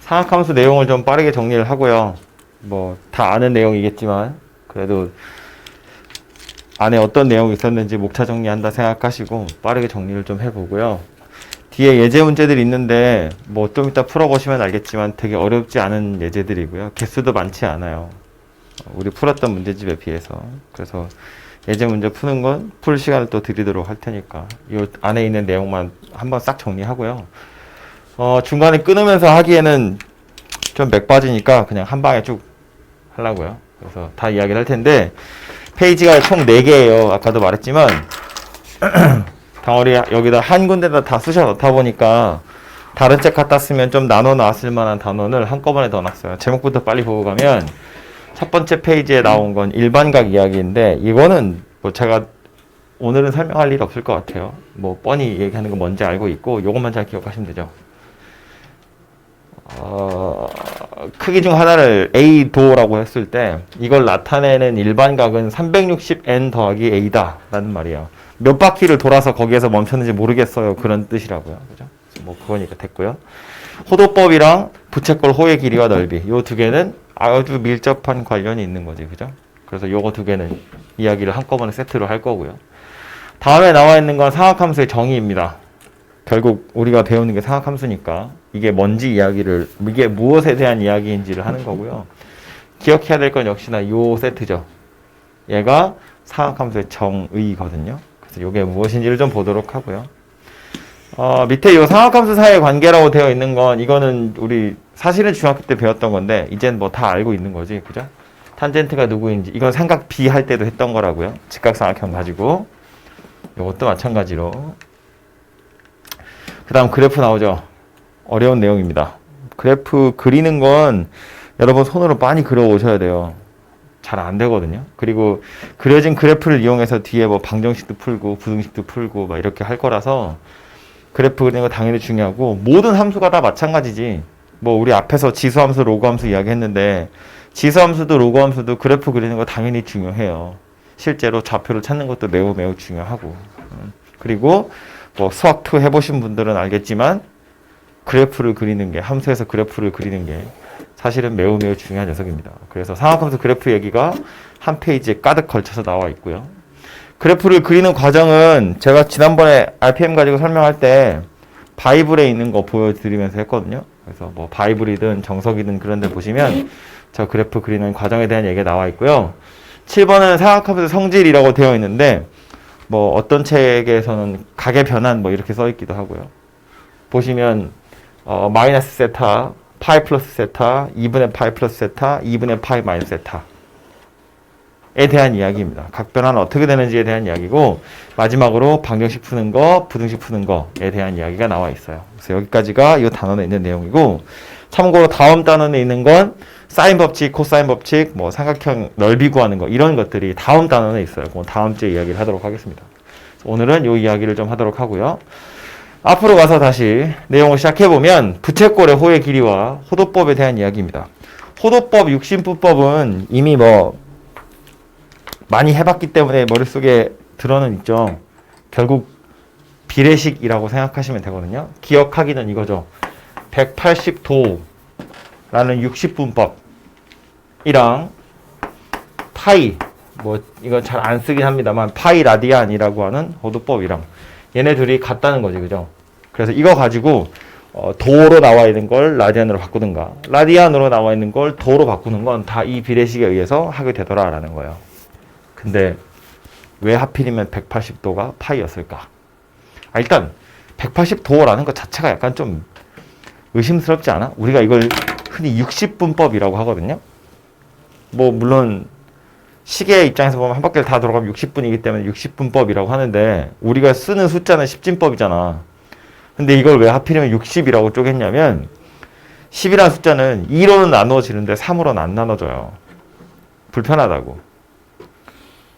상악함수 내용을 좀 빠르게 정리를 하고요. 뭐 다 아는 내용이겠지만 그래도 안에 어떤 내용이 있었는지 목차 정리한다 생각하시고 빠르게 정리를 좀 해보고요. 뒤에 예제 문제들이 있는데 뭐 좀 이따 풀어보시면 알겠지만 되게 어렵지 않은 예제들이고요. 개수도 많지 않아요. 우리 풀었던 문제집에 비해서. 그래서 예제 문제 푸는 건 풀 시간을 또 드리도록 할 테니까 이 안에 있는 내용만 한번 싹 정리하고요. 중간에 끊으면서 하기에는 좀 맥 빠지니까 그냥 한 방에 쭉 하려고요. 그래서 다 이야기를 할 텐데 페이지가 총 4개예요. 아까도 말했지만 덩어리 여기다 한 군데다 다 쑤셔 넣다 보니까 다른 책 갖다 쓰면 좀 나눠 나왔을 만한 단원을 한꺼번에 넣어놨어요. 제목부터 빨리 보고 가면 첫 번째 페이지에 나온 건 일반각 이야기인데 이거는 뭐 제가 오늘은 설명할 일 없을 것 같아요. 뭐 뻔히 얘기하는 건 뭔지 알고 있고 요것만 잘 기억하시면 되죠. 크기 중 하나를 A도라고 했을 때 이걸 나타내는 일반각은 360n 더하기 A다 라는 말이에요. 몇 바퀴를 돌아서 거기에서 멈췄는지 모르겠어요. 그런 뜻이라고요. 그죠? 뭐 그거니까 됐고요. 호도법이랑 부채꼴 호의 길이와 넓이 요 두 개는 아주 밀접한 관련이 있는 거지. 그죠? 그래서 요거 두 개는 이야기를 한꺼번에 세트로 할 거고요. 다음에 나와 있는 건 상악함수의 정의입니다. 결국 우리가 배우는 게 상악함수니까 이게 뭔지 이야기를 이게 무엇에 대한 이야기인지를 하는 거고요. 기억해야 될 건 역시나 요 세트죠. 얘가 상악함수의 정의거든요. 그래서 이게 무엇인지를 좀 보도록 하고요. 밑에 요 상악함수 사이의 관계라고 되어 있는 건 이거는 우리 사실은 중학교 때 배웠던 건데 이젠 뭐 다 알고 있는 거지. 그죠? 탄젠트가 누구인지 이건 삼각 B 할 때도 했던 거라고요. 직각삼각형 가지고 이것도 마찬가지로 그 다음 그래프 나오죠. 어려운 내용입니다. 그래프 그리는 건 여러분 손으로 많이 그려 오셔야 돼요. 잘 안 되거든요. 그리고 그려진 그래프를 이용해서 뒤에 뭐 방정식도 풀고 부등식도 풀고 막 이렇게 할 거라서 그래프 그리는 거 당연히 중요하고 모든 함수가 다 마찬가지지. 뭐 우리 앞에서 지수함수, 로그함수 이야기했는데 지수함수도 로그함수도 그래프 그리는 거 당연히 중요해요. 실제로 좌표를 찾는 것도 매우 매우 중요하고 그리고 뭐 수학2 해보신 분들은 알겠지만 그래프를 그리는 게 함수에서 그래프를 그리는 게 사실은 매우 매우 중요한 녀석입니다. 그래서 상악함수 그래프 얘기가 한 페이지에 가득 걸쳐서 나와 있고요. 그래프를 그리는 과정은 제가 지난번에 RPM 가지고 설명할 때 바이블에 있는 거 보여드리면서 했거든요. 그래서 뭐 바이블이든 정석이든 그런 데 보시면 저 그래프 그리는 과정에 대한 얘기가 나와 있고요. 7번은 상악함수 성질이라고 되어 있는데 뭐 어떤 책에서는 각의 변환 뭐 이렇게 써 있기도 하고요. 보시면 마이너스 세타, 파이 플러스 세타, 2분의 파이 플러스 세타, 2분의 파이 마이너스 세타에 대한 이야기입니다. 각 변화는 어떻게 되는지에 대한 이야기고 마지막으로 방정식 푸는 거, 부등식 푸는 거에 대한 이야기가 나와 있어요. 그래서 여기까지가 이 단원에 있는 내용이고 참고로 다음 단원에 있는 건 사인 법칙, 코사인 법칙, 뭐 삼각형 넓이 구하는 거 이런 것들이 다음 단원에 있어요. 그건 다음 주에 이야기를 하도록 하겠습니다. 오늘은 이 이야기를 좀 하도록 하고요. 앞으로 가서 다시 내용을 시작해보면 부채꼴의 호의 길이와 호도법에 대한 이야기입니다. 호도법, 육신분법은 이미 뭐 많이 해봤기 때문에 머릿속에 들어는 있죠. 결국 비례식이라고 생각하시면 되거든요. 기억하기는 이거죠. 180도라는 60분법이랑 파이, 뭐 이거 잘 안 쓰긴 합니다만 파이 라디안이라고 하는 호도법이랑 얘네 둘이 같다는 거지, 그죠? 그래서 이거 가지고 도로 나와 있는 걸 라디안으로 바꾸든가 라디안으로 나와 있는 걸 도로 바꾸는 건 다 이 비례식에 의해서 하게 되더라라는 거예요. 근데 왜 하필이면 180도가 파이였을까? 일단 180도라는 것 자체가 약간 좀 의심스럽지 않아? 우리가 이걸 흔히 60분법이라고 하거든요. 뭐 물론 시계 입장에서 보면 한 바퀴를 다 돌아가면 60분이기 때문에 60분법이라고 하는데 우리가 쓰는 숫자는 10진법이잖아. 근데 이걸 왜 하필이면 60이라고 쪼갰냐면 10이라는 숫자는 2로는 나누어지는데 3으로는 안 나눠져요. 불편하다고.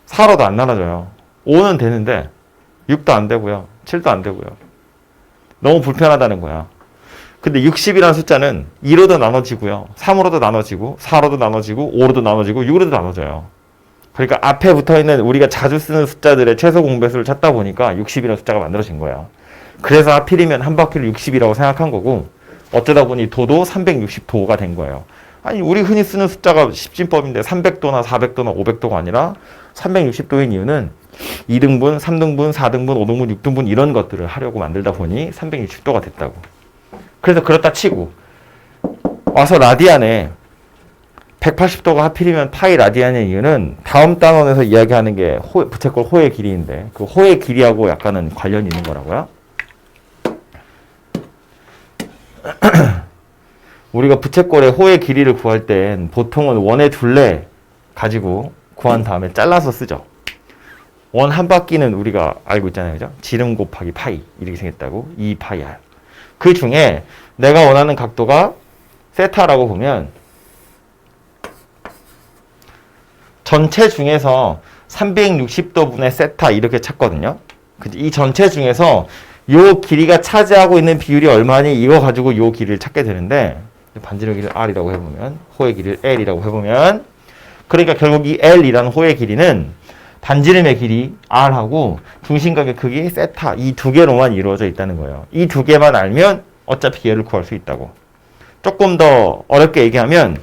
4로도 안 나눠져요. 5는 되는데 6도 안 되고요. 7도 안 되고요. 너무 불편하다는 거야. 근데 60이라는 숫자는 2로도 나눠지고요. 3으로도 나눠지고 4로도 나눠지고 5로도 나눠지고 6으로도 나눠져요. 그러니까 앞에 붙어있는 우리가 자주 쓰는 숫자들의 최소 공배수를 찾다 보니까 60이라는 숫자가 만들어진 거야. 그래서 하필이면 한 바퀴를 60이라고 생각한 거고 어쩌다 보니 도도 360도가 된 거예요. 아니 우리 흔히 쓰는 숫자가 십진법인데 300도나 400도나 500도가 아니라 360도인 이유는 2등분, 3등분, 4등분, 5등분, 6등분 이런 것들을 하려고 만들다 보니 360도가 됐다고. 그래서 그렇다 치고 와서 라디안에 180도가 하필이면 파이 라디안의 이유는 다음 단원에서 이야기하는 게 부채꼴 호의 길이인데 그 호의 길이하고 약간은 관련이 있는 거라고요. 우리가 부채꼴의 호의 길이를 구할 땐 보통은 원의 둘레 가지고 구한 다음에 잘라서 쓰죠. 원 한 바퀴는 우리가 알고 있잖아요. 그죠? 지름 곱하기 파이 이렇게 생겼다고. 2파이 r. 그 중에 내가 원하는 각도가 세타라고 보면 전체 중에서 360도 분의 세타 이렇게 찾거든요. 이 전체 중에서 요 길이가 차지하고 있는 비율이 얼마니 이거 가지고 요 길이를 찾게 되는데 반지름 길이를 r이라고 해보면 호의 길이를 l이라고 해보면 그러니까 결국 이 l이라는 호의 길이는 반지름의 길이 r하고 중심각의 크기 세타 이 두 개로만 이루어져 있다는 거예요. 이 두 개만 알면 어차피 얘를 구할 수 있다고. 조금 더 어렵게 얘기하면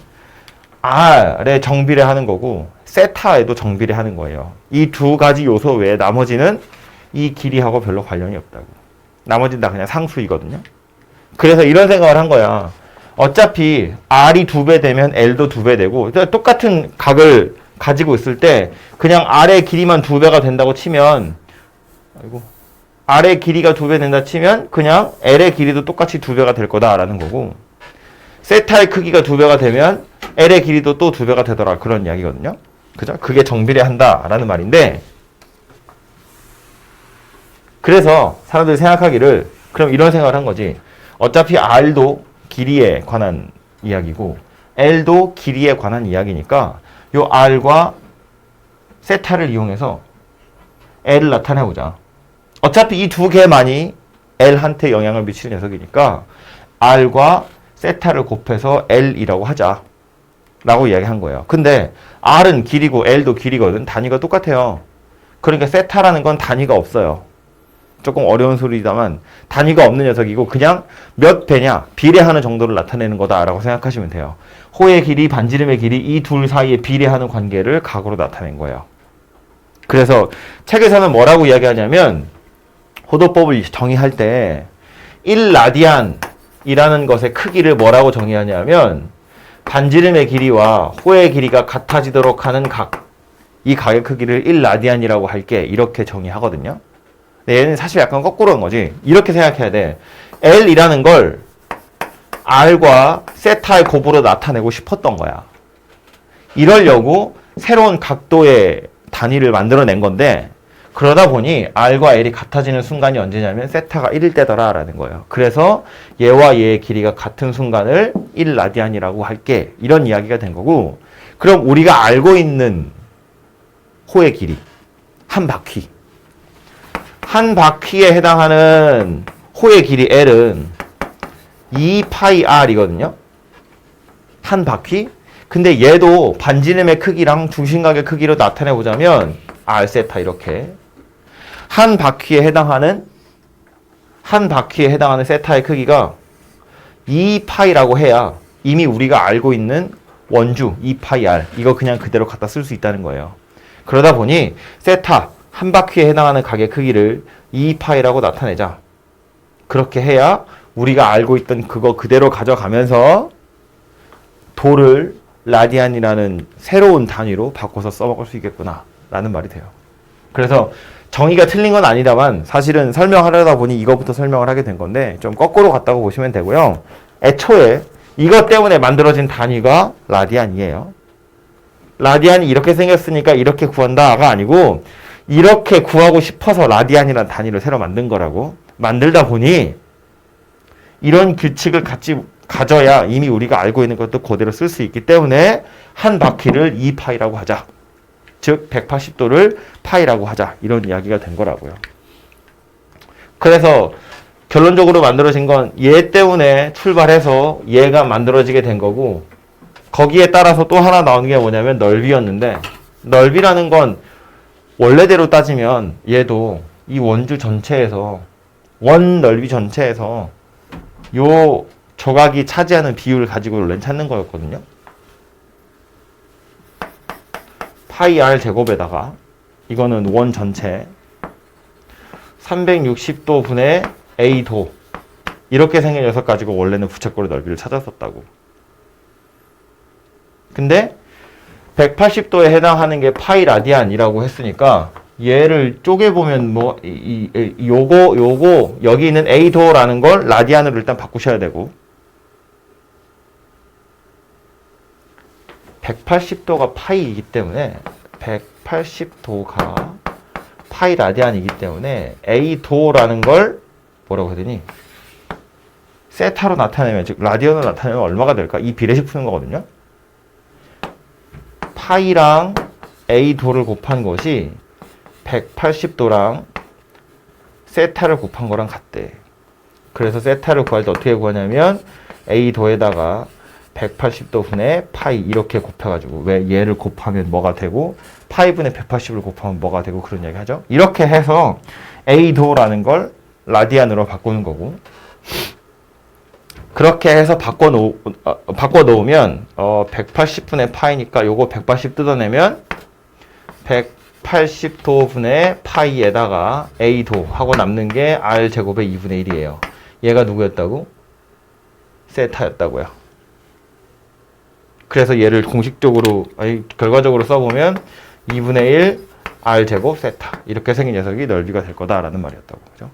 r에 정비례하는 거고 세타에도 정비례하는 거예요. 이 두 가지 요소 외에 나머지는 이 길이하고 별로 관련이 없다고. 나머지는 다 그냥 상수이거든요. 그래서 이런 생각을 한 거야. 어차피 r이 2배 되면 l도 2배 되고 똑같은 각을 가지고 있을 때 그냥 r의 길이만 2배가 된다고 치면 r의 길이가 2배 된다 치면 그냥 l의 길이도 똑같이 2배가 될 거다라는 거고 세타의 크기가 2배가 되면 l의 길이도 또 2배가 되더라 그런 이야기거든요. 그죠? 그게 정비례한다라는 말인데 그래서 사람들이 생각하기를 그럼 이런 생각을 한 거지. 어차피 r도 길이에 관한 이야기고 l도 길이에 관한 이야기니까 요 r과 세타를 이용해서 l을 나타내보자. 어차피 이 두 개만이 l한테 영향을 미치는 녀석이니까 r과 세타를 곱해서 l이라고 하자 라고 이야기한 거예요. 근데 r은 길이고 l도 길이거든. 단위가 똑같아요. 그러니까 세타라는 건 단위가 없어요. 조금 어려운 소리다만 단위가 없는 녀석이고 그냥 몇 배냐 비례하는 정도를 나타내는 거다라고 생각하시면 돼요. 호의 길이, 반지름의 길이 이 둘 사이에 비례하는 관계를 각으로 나타낸 거예요. 그래서 책에서는 뭐라고 이야기하냐면 호도법을 정의할 때 1라디안이라는 것의 크기를 뭐라고 정의하냐면 반지름의 길이와 호의 길이가 같아지도록 하는 각, 이 각의 크기를 1라디안이라고 할게 이렇게 정의하거든요. 근데 얘는 사실 약간 거꾸로인 거지. 이렇게 생각해야 돼. L이라는 걸 R과 세타의 곱으로 나타내고 싶었던 거야. 이러려고 새로운 각도의 단위를 만들어낸 건데 그러다 보니 R과 L이 같아지는 순간이 언제냐면 세타가 1일 때더라 라는 거예요. 그래서 얘와 얘의 길이가 같은 순간을 1라디안이라고 할게. 이런 이야기가 된 거고 그럼 우리가 알고 있는 호의 길이 한 바퀴 한 바퀴에 해당하는 호의 길이 L은 2파이 R이거든요. 한 바퀴? 근데 얘도 반지름의 크기랑 중심각의 크기로 나타내보자면 R 세타 이렇게 한 바퀴에 해당하는 세타의 크기가 2파이라고 해야 이미 우리가 알고 있는 원주 2파이 R 이거 그냥 그대로 갖다 쓸 수 있다는 거예요. 그러다 보니 세타 한 바퀴에 해당하는 각의 크기를 2파이라고 나타내자. 그렇게 해야 우리가 알고 있던 그거 그대로 가져가면서 도를 라디안이라는 새로운 단위로 바꿔서 써먹을 수 있겠구나 라는 말이 돼요. 그래서 정의가 틀린 건 아니다만 사실은 설명하려다 보니 이거부터 설명을 하게 된 건데 좀 거꾸로 갔다고 보시면 되고요. 애초에 이것 때문에 만들어진 단위가 라디안이에요. 라디안이 이렇게 생겼으니까 이렇게 구한다가 아니고 이렇게 구하고 싶어서 라디안이라는 단위를 새로 만든 거라고. 만들다 보니 이런 규칙을 가져야 이미 우리가 알고 있는 것도 그대로 쓸 수 있기 때문에 한 바퀴를 2파이라고 하자. 즉 180도를 파이라고 하자. 이런 이야기가 된 거라고요. 그래서 결론적으로 만들어진 건 얘 때문에 출발해서 얘가 만들어지게 된 거고 거기에 따라서 또 하나 나오는 게 뭐냐면 넓이였는데 넓이라는 건 원래대로 따지면 얘도 이 원주 전체에서 원 넓이 전체에서 요 조각이 차지하는 비율을 가지고 원래 찾는 거였거든요. 파이 r 제곱에다가 이거는 원 전체 360도 분의 a도 이렇게 생긴 녀석 가지고 원래는 부채꼴의 넓이를 찾았었다고. 근데 180도에 해당하는 게 파이 라디안이라고 했으니까 얘를 쪼개보면 뭐 요거 여기 있는 a도라는 걸 라디안으로 일단 바꾸셔야 되고 180도가 파이이기 때문에 180도가 파이 라디안이기 때문에 a도라는 걸 뭐라고 해야 되니? 세타로 나타내면, 즉 라디안으로 나타내면 얼마가 될까? 이 비례식 푸는 거거든요. 파이랑 a도를 곱한 것이 180도랑 세타를 곱한 거랑 같대. 그래서 세타를 구할 때 어떻게 구하냐면 a도에다가 180도 분의 파이 이렇게 곱해가지고 왜 얘를 곱하면 뭐가 되고 파이 분의 180을 곱하면 뭐가 되고 그런 이야기 하죠. 이렇게 해서 a도라는 걸 라디안으로 바꾸는 거고 그렇게 해서 바꿔 놓으면 180분의 파이니까 요거 180 뜯어내면 180도 분의 파이에다가 a도 하고 남는 게 r 제곱의 2분의 1이에요. 얘가 누구였다고? 세타였다고요. 그래서 얘를 공식적으로 결과적으로 써보면 2분의 1 r 제곱 세타 이렇게 생긴 녀석이 넓이가 될 거다라는 말이었다고. 그죠?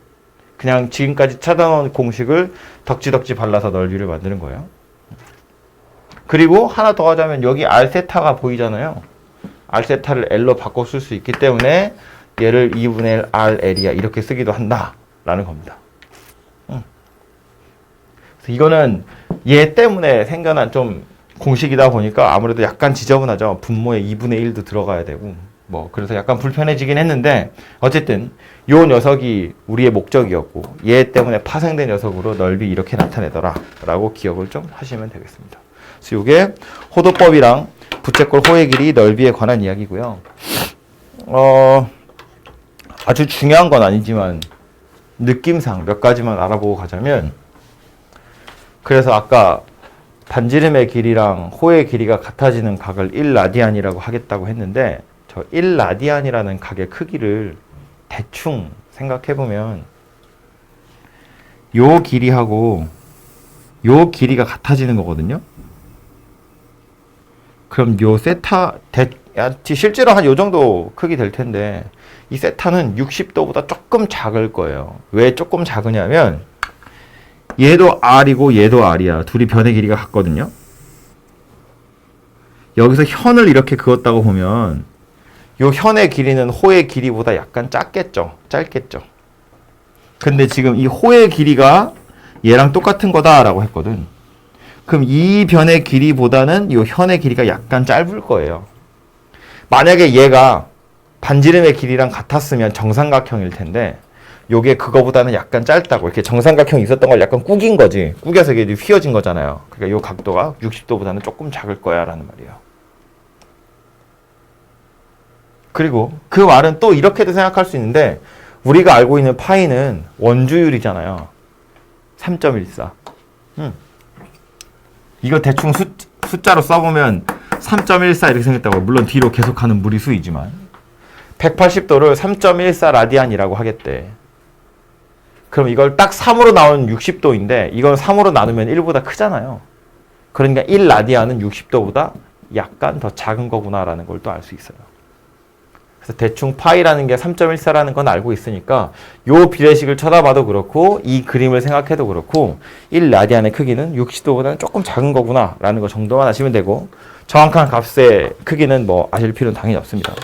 그냥 지금까지 찾아놓은 공식을 덕지덕지 발라서 넓이를 만드는 거예요. 그리고 하나 더 하자면 여기 r 세타가 보이잖아요. r 세타를 l로 바꿔 쓸 수 있기 때문에 얘를 2분의 1 r l이야 이렇게 쓰기도 한다라는 겁니다. 그래서 이거는 얘 때문에 생겨난 좀 공식이다 보니까 아무래도 약간 지저분하죠. 분모에 2분의 1도 들어가야 되고 뭐 그래서 약간 불편해지긴 했는데 어쨌든 요 녀석이 우리의 목적이었고 얘 때문에 파생된 녀석으로 넓이 이렇게 나타내더라 라고 기억을 좀 하시면 되겠습니다. 그래서 요게 호도법이랑 부채꼴 호의 길이 넓이에 관한 이야기고요. 아주 중요한 건 아니지만 느낌상 몇 가지만 알아보고 가자면 그래서 아까 반지름의 길이랑 호의 길이가 같아지는 각을 1라디안이라고 하겠다고 했는데 저 1라디안이라는 각의 크기를 대충 생각해보면 요 길이하고 요 길이가 같아지는 거거든요. 그럼 요 세타 실제로 한 요 정도 크기 될 텐데 이 세타는 60도보다 조금 작을 거예요. 왜 조금 작으냐면 얘도 r이고 얘도 r이야. 둘이 변의 길이가 같거든요. 여기서 현을 이렇게 그었다고 보면 요 현의 길이는 호의 길이보다 약간 짧겠죠. 근데 지금 이 호의 길이가 얘랑 똑같은 거다라고 했거든. 그럼 이 변의 길이보다는 요 현의 길이가 약간 짧을 거예요. 만약에 얘가 반지름의 길이랑 같았으면 정삼각형일 텐데 요게 그거보다는 약간 짧다고. 이렇게 정삼각형이 있었던 걸 약간 구긴 거지. 구겨서 이게 휘어진 거잖아요. 그러니까 요 각도가 60도보다는 조금 작을 거야 라는 말이에요. 그리고 그 말은 또 이렇게도 생각할 수 있는데 우리가 알고 있는 파이는 원주율이잖아요. 3.14. 이거 대충 숫자로 써보면 3.14 이렇게 생겼다고. 물론 뒤로 계속하는 무리수이지만 180도를 3.14 라디안이라고 하겠대. 그럼 이걸 딱 3으로 나온 60도인데 이건 3으로 나누면 1보다 크잖아요. 그러니까 1라디안은 60도보다 약간 더 작은 거구나라는 걸 또 알 수 있어요. 그래서 대충 파이라는 게 3.14라는 건 알고 있으니까 요 비례식을 쳐다봐도 그렇고 이 그림을 생각해도 그렇고 1라디안의 크기는 60도보다는 조금 작은 거구나 라는 거 정도만 아시면 되고 정확한 값의 크기는 뭐 아실 필요는 당연히 없습니다.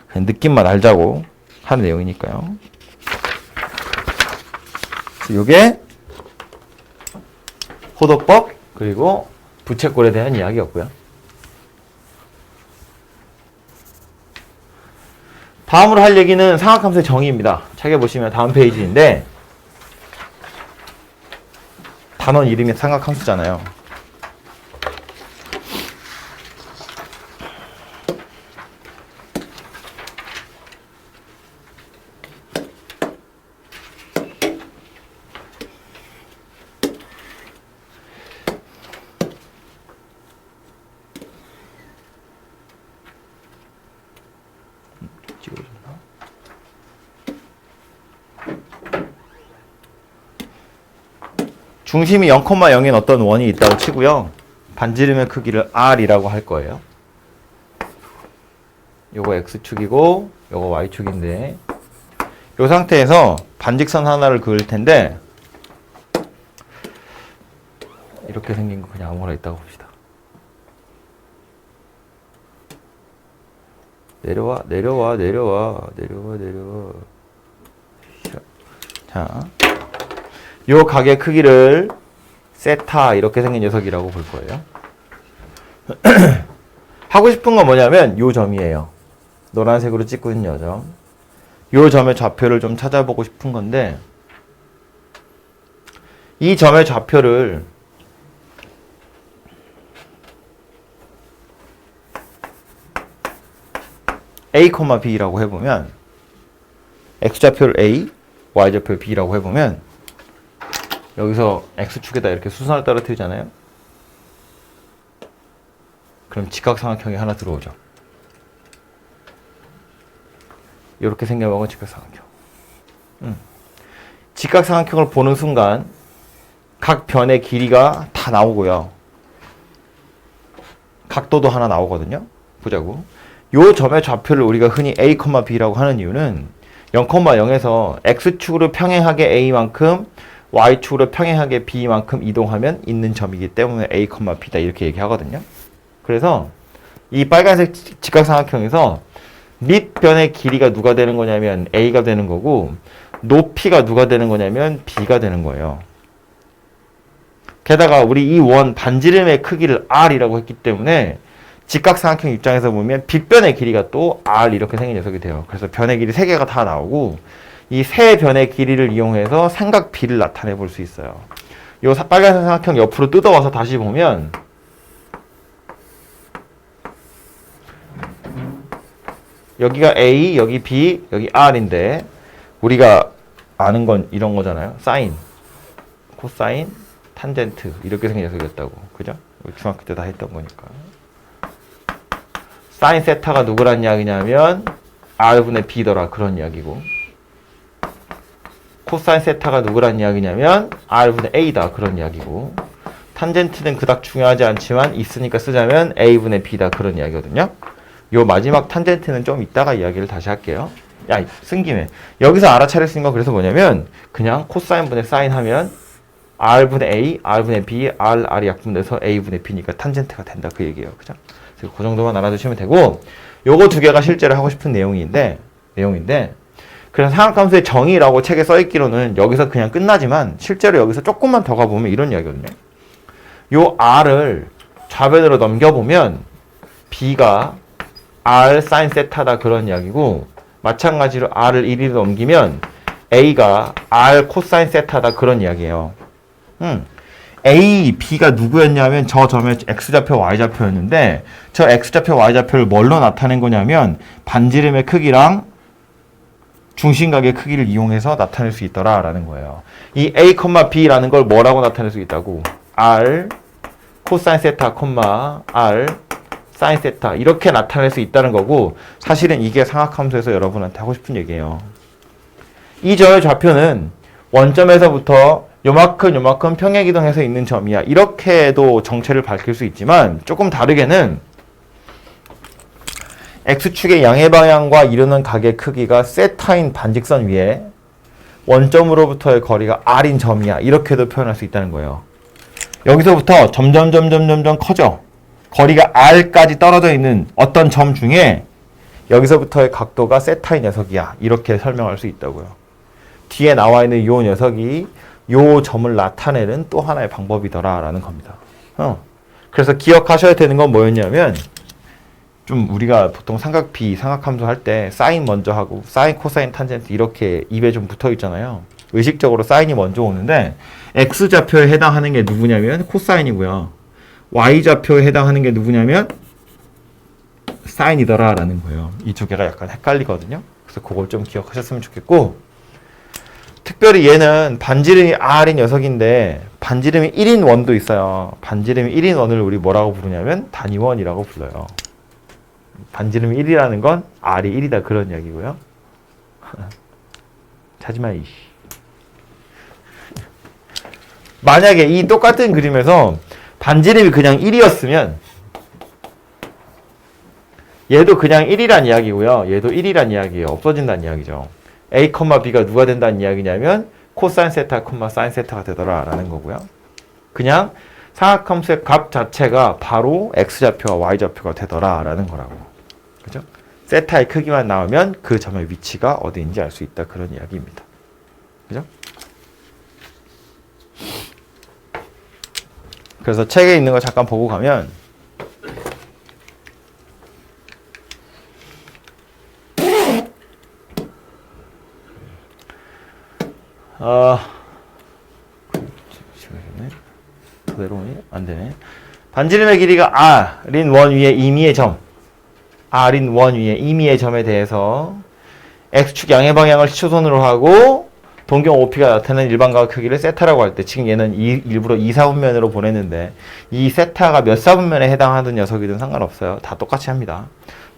그냥 느낌만 알자고 하는 내용이니까요. 요게 호도법 그리고 부채꼴에 대한 이야기였고요. 다음으로 할 얘기는 삼각함수의 정의입니다. 책에 보시면 다음 페이지인데 단원 이름이 삼각함수잖아요. 중심이 0,0인 어떤 원이 있다고 치고요. 반지름의 크기를 R이라고 할 거예요. 요거 X축이고 요거 Y축인데 요 상태에서 반직선 하나를 그을 텐데 이렇게 생긴 거 그냥 아무거나 있다고 봅시다. 내려와. 자, 요 각의 크기를 세타 이렇게 생긴 녀석이라고 볼 거예요. 하고 싶은 건 뭐냐면 요 점이에요. 노란색으로 찍고 있는 요 점. 요 점의 좌표를 좀 찾아보고 싶은 건데 이 점의 좌표를 A, B라고 해보면 X좌표를 A, Y좌표를 B라고 해보면 여기서 X축에다 이렇게 수선을 떨어뜨리잖아요. 그럼 직각삼각형이 하나 들어오죠. 이렇게 생겨먹은 직각삼각형. 직각삼각형을 보는 순간 각 변의 길이가 다 나오고요. 각도도 하나 나오거든요. 보자고. 요 점의 좌표를 우리가 흔히 A, B라고 하는 이유는 0,0에서 X축으로 평행하게 A만큼 Y축으로 평행하게 B만큼 이동하면 있는 점이기 때문에 A, B다 이렇게 얘기하거든요. 그래서 이 빨간색 직각삼각형에서 밑변의 길이가 누가 되는 거냐면 A가 되는 거고 높이가 누가 되는 거냐면 B가 되는 거예요. 게다가 우리 이 원 반지름의 크기를 R이라고 했기 때문에 직각삼각형 입장에서 보면 빗변의 길이가 또 R 이렇게 생긴 녀석이 돼요. 그래서 변의 길이 3개가 다 나오고 이 세 변의 길이를 이용해서 삼각 B를 나타내 볼 수 있어요. 요 빨간색 삼각형 옆으로 뜯어와서 다시 보면 여기가 A, 여기 B, 여기 R인데 우리가 아는 건 이런 거잖아요. 사인, 코사인, 탄젠트 이렇게 생긴 녀석이었다고. 그죠? 중학교 때 다 했던 거니까. 사인 세타가 누구란 이야기냐면 R분의 B더라 그런 이야기고 코사인 세타가 누구란 이야기냐면 R분의 A다 그런 이야기고 탄젠트는 그닥 중요하지 않지만 있으니까 쓰자면 A분의 B다 그런 이야기거든요. 요 마지막 탄젠트는 좀 이따가 이야기를 다시 할게요. 야, 쓴 김에 여기서 알아차릴 수 있는 건 그래서 뭐냐면 그냥 코사인분의 사인 하면 R분의 A, R분의 B, R이 약분돼서 A분의 B니까 탄젠트가 된다 그 얘기예요. 그죠? 그래서 그 정도만 알아두시면 되고 요거 두 개가 실제로 하고 싶은 내용인데 그래서 삼각함수의 정의라고 책에 써있기로는 여기서 그냥 끝나지만 실제로 여기서 조금만 더 가보면 이런 이야기거든요. 요 R을 좌변으로 넘겨보면 B가 R 사인 세타다 그런 이야기고 마찬가지로 R을 1위로 넘기면 A가 R 코사인 세타다 그런 이야기예요. A, B가 누구였냐면 저 점의 X좌표, Y좌표였는데 저 X좌표, Y좌표를 뭘로 나타낸 거냐면 반지름의 크기랑 중심각의 크기를 이용해서 나타낼 수 있더라라는 거예요. 이 A, B라는 걸 뭐라고 나타낼 수 있다고? R 코사인 세타, R 사인 세타 이렇게 나타낼 수 있다는 거고 사실은 이게 삼각함수에서 여러분한테 하고 싶은 얘기예요. 이 점의 좌표는 원점에서부터 요만큼 평행이동해서 있는 점이야. 이렇게도 정체를 밝힐 수 있지만 조금 다르게는 X축의 양의 방향과 이루는 각의 크기가 세타인 반직선 위에 원점으로부터의 거리가 R인 점이야. 이렇게도 표현할 수 있다는 거예요. 여기서부터 점점 커져. 거리가 R까지 떨어져 있는 어떤 점 중에 여기서부터의 각도가 세타인 녀석이야. 이렇게 설명할 수 있다고요. 뒤에 나와 있는 이 녀석이 요 점을 나타내는 또 하나의 방법이더라라는 겁니다. 그래서 기억하셔야 되는 건 뭐였냐면 좀 우리가 보통 삼각비, 삼각함수 할 때 사인 먼저 하고 사인, 코사인, 탄젠트 이렇게 입에 좀 붙어 있잖아요. 의식적으로 사인이 먼저 오는데 X좌표에 해당하는 게 누구냐면 코사인이고요. Y좌표에 해당하는 게 누구냐면 사인이더라라는 거예요. 이 두 개가 약간 헷갈리거든요. 그래서 그걸 좀 기억하셨으면 좋겠고 특별히 얘는 반지름이 R인 녀석인데 반지름이 1인 원도 있어요. 반지름이 1인 원을 우리 뭐라고 부르냐면 단위원이라고 불러요. 반지름이 1이라는 건 R이 1이다 그런 이야기고요. 하지마 이씨. 만약에 이 똑같은 그림에서 반지름이 그냥 1이었으면 얘도 그냥 1이란 이야기고요. 얘도 1이란 이야기예요. 없어진다는 이야기죠. A, B가 누가 된다는 이야기냐면 코사인 세타, 사인 세타가 되더라 라는 거고요. 그냥 삼각함수의 값 자체가 바로 X좌표와 Y좌표가 되더라 라는 거라고. 그죠? 세타의 크기만 나오면 그 점의 위치가 어디인지 알 수 있다. 그런 이야기입니다. 그죠? 그래서 책에 있는 거 잠깐 보고 가면 내려오니? 안 되네. 반지름의 길이가 R인 원 위에 임의의 점, R인 원 위에 임의의 점에 대해서 X축 양의 방향을 시초선으로 하고 동경 OP가 나타내는 일반각의 크기를 세타라고 할 때, 지금 얘는 일부러 2, 4분면으로 보냈는데 이 세타가 몇 사분면에 해당하는 녀석이든 상관없어요. 다 똑같이 합니다.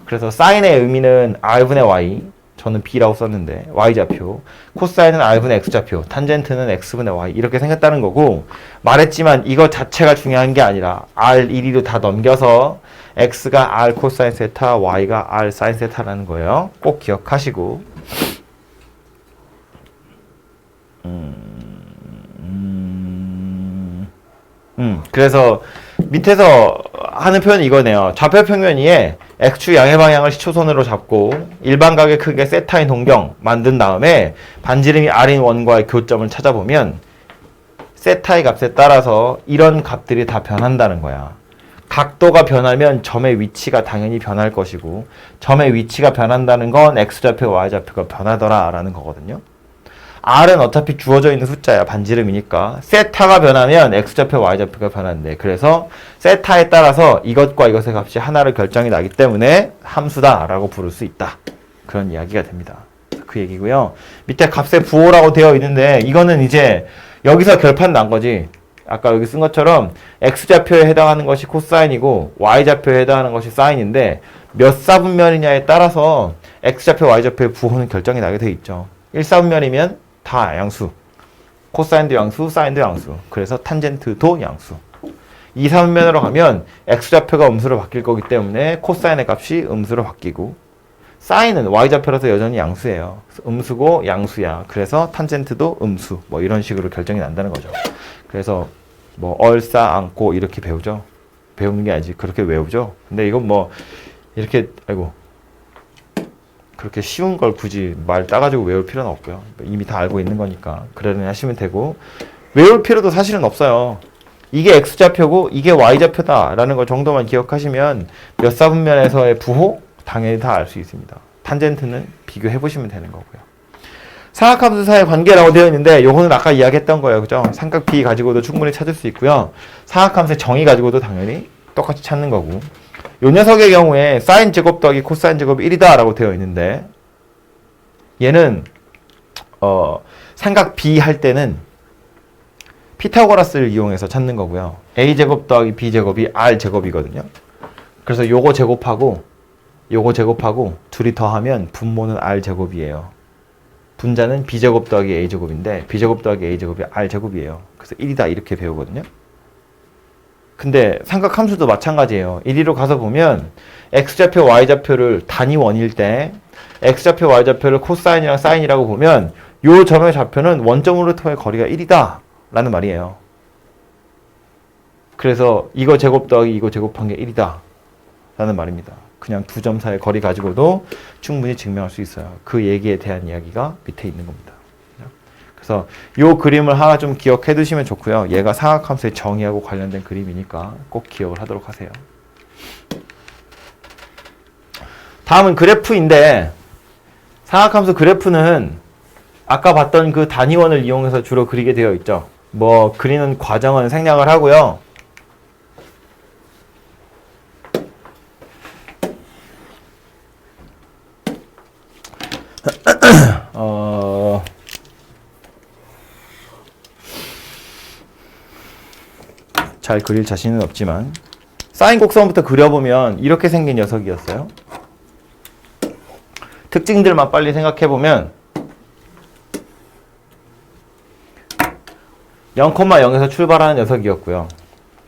그래서 사인의 의미는 R분의 Y, 저는 B라고 썼는데 Y좌표, 코사인은 R분의 X좌표, 탄젠트는 X분의 Y 이렇게 생겼다는 거고, 말했지만 이거 자체가 중요한 게 아니라 R 1위로 다 넘겨서 X가 R 코사인 세타, Y가 R 사인 세타라는 거예요. 꼭 기억하시고, 그래서 밑에서 하는 표현이 이거네요. 좌표 평면 위에 X축 양의 방향을 시초선으로 잡고 일반각의 크기가 세타인 동경 만든 다음에 반지름이 R인 원과의 교점을 찾아보면 세타의 값에 따라서 이런 값들이 다 변한다는 거야. 각도가 변하면 점의 위치가 당연히 변할 것이고, 점의 위치가 변한다는 건 X좌표, Y좌표가 변하더라 라는 거거든요. R은 어차피 주어져 있는 숫자야. 반지름이니까. 세타가 변하면 X좌표, Y좌표가 변한대. 그래서 세타에 따라서 이것과 이것의 값이 하나를 결정이 나기 때문에 함수다 라고 부를 수 있다. 그런 이야기가 됩니다. 그 얘기고요. 밑에 값의 부호라고 되어 있는데 이거는 이제 여기서 결판 난 거지. 아까 여기 쓴 것처럼 X좌표에 해당하는 것이 코사인이고 Y좌표에 해당하는 것이 사인인데 몇 사분면이냐에 따라서 X좌표, Y좌표의 부호는 결정이 나게 돼 있죠. 1사분면이면 다 양수, 코사인도 양수, 사인도 양수, 그래서 탄젠트도 양수. 2사분면으로 가면 X좌표가 음수로 바뀔 거기 때문에 코사인의 값이 음수로 바뀌고, 사인은 Y좌표라서 여전히 양수예요. 음수고 양수야. 그래서 탄젠트도 음수, 뭐 이런 식으로 결정이 난다는 거죠. 그래서 뭐 얼싸 안고 이렇게 배우죠. 배우는 게 아니지, 그렇게 외우죠. 근데 이건 뭐 이렇게 그렇게 쉬운 걸 굳이 말 따가지고 외울 필요는 없고요. 이미 다 알고 있는 거니까 그러려니 하시면 되고, 외울 필요도 사실은 없어요. 이게 X좌표고 이게 Y좌표다 라는 거 정도만 기억하시면 몇 사분면에서의 부호 당연히 다 알 수 있습니다. 탄젠트는 비교해 보시면 되는 거고요. 삼각함수 사이의 관계라고 되어 있는데 요거는 아까 이야기했던 거예요. 그죠? 삼각 B 가지고도 충분히 찾을 수 있고요. 삼각함수의 정의 가지고도 당연히 똑같이 찾는 거고, 요 녀석의 경우에 사인 제곱 더하기 코사인 제곱이 1이다 라고 되어 있는데, 얘는 삼각 B 할 때는 피타고라스를 이용해서 찾는 거고요. A 제곱 더하기 B 제곱이 R 제곱이거든요. 그래서 요거 제곱하고 요거 제곱하고 둘이 더하면 분모는 R 제곱이에요. 분자는 B 제곱 더하기 A 제곱인데 B 제곱 더하기 A 제곱이 R 제곱이에요. 그래서 1이다 이렇게 배우거든요. 근데 삼각함수도 마찬가지예요. 1위로 가서 보면 X좌표, Y좌표를 단위 원일 때 X좌표, Y좌표를 코사인이랑 사인이라고 보면 요 점의 좌표는 원점으로부터의 거리가 1이다 라는 말이에요. 그래서 이거 제곱 더하기 이거 제곱한 게 1이다 라는 말입니다. 그냥 두 점 사이의 거리 가지고도 충분히 증명할 수 있어요. 그 얘기에 대한 이야기가 밑에 있는 겁니다. 그래서 이 그림을 하나 좀 기억해 두시면 좋고요. 얘가 삼각함수의 정의하고 관련된 그림이니까 꼭 기억을 하도록 하세요. 다음은 그래프인데, 삼각함수 그래프는 아까 봤던 그 단위원을 이용해서 주로 그리게 되어 있죠. 뭐 그리는 과정은 생략을 하고요. 잘 그릴 자신은 없지만 사인 곡선부터 그려보면 이렇게 생긴 녀석이었어요. 특징들만 빨리 생각해보면 0,0에서 출발하는 녀석이었고요.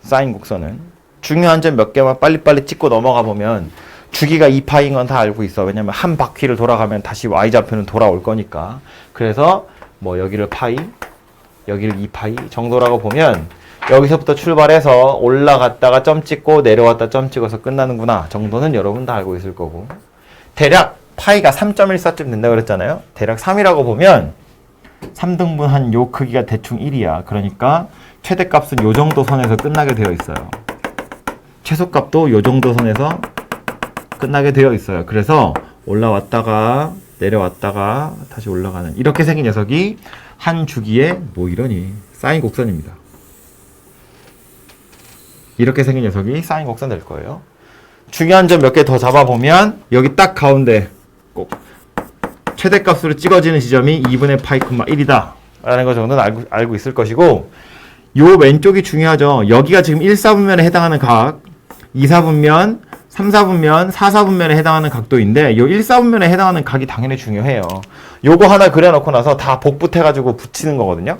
사인 곡선은. 중요한 점 몇 개만 빨리빨리 찍고 넘어가 보면 주기가 2파인 건 다 알고 있어. 왜냐면 한 바퀴를 돌아가면 다시 y좌표는 돌아올 거니까. 그래서 뭐 여기를 파이, 여기를 2파이 정도라고 보면 여기서부터 출발해서 올라갔다가 점 찍고 내려왔다 점 찍어서 끝나는구나 정도는 여러분 다 알고 있을 거고, 대략 파이가 3.14쯤 된다 그랬잖아요. 대략 3이라고 보면 3등분한 요 크기가 대충 1이야. 그러니까 최대값은 요 정도 선에서 끝나게 되어 있어요. 최소값도 요 정도 선에서 끝나게 되어 있어요. 그래서 올라왔다가 내려왔다가 다시 올라가는 이렇게 생긴 녀석이 한 주기에 뭐 이러니 사인 곡선입니다. 이렇게 생긴 녀석이 사인 곡선 될 거예요. 중요한 점 몇 개 더 잡아보면 여기 딱 가운데 꼭 최대값으로 찍어지는 지점이 2분의 파이, 1이다 라는 거 정도는 알고 있을 것이고, 요 왼쪽이 중요하죠. 여기가 지금 1, 4분면에 해당하는 각, 2, 4분면, 3, 4분면, 4, 4분면에 해당하는 각도인데 요 1, 4분면에 해당하는 각이 당연히 중요해요. 요거 하나 그려놓고 나서 다 복붙해가지고 붙이는 거거든요.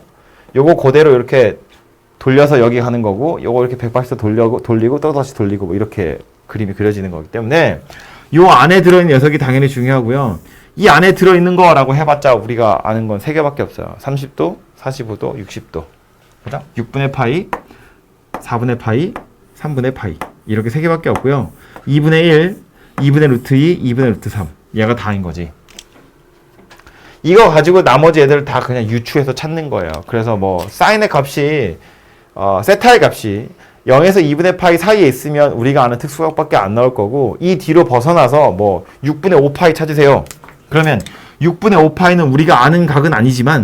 요거 그대로 이렇게 돌려서 여기 가는 거고, 요거 이렇게 180도 돌리고 또 다시 돌리고 뭐 이렇게 그림이 그려지는 거기 때문에 요 안에 들어있는 녀석이 당연히 중요하고요. 이 안에 들어있는 거라고 해봤자 우리가 아는 건 3개밖에 없어요. 30도, 45도, 60도. 그죠? 6분의 파이, 4분의 파이, 3분의 파이. 이렇게 3개밖에 없고요. 2분의 1, 2분의 루트 2, 2분의 루트 3. 얘가 다인 거지. 이거 가지고 나머지 애들 다 그냥 유추해서 찾는 거예요. 그래서 뭐 사인의 값이 세타의 값이 0에서 2분의 파이 사이에 있으면 우리가 아는 특수각밖에 안 나올 거고, 이 뒤로 벗어나서 뭐 6분의 5파이 찾으세요. 그러면 6분의 5파이는 우리가 아는 각은 아니지만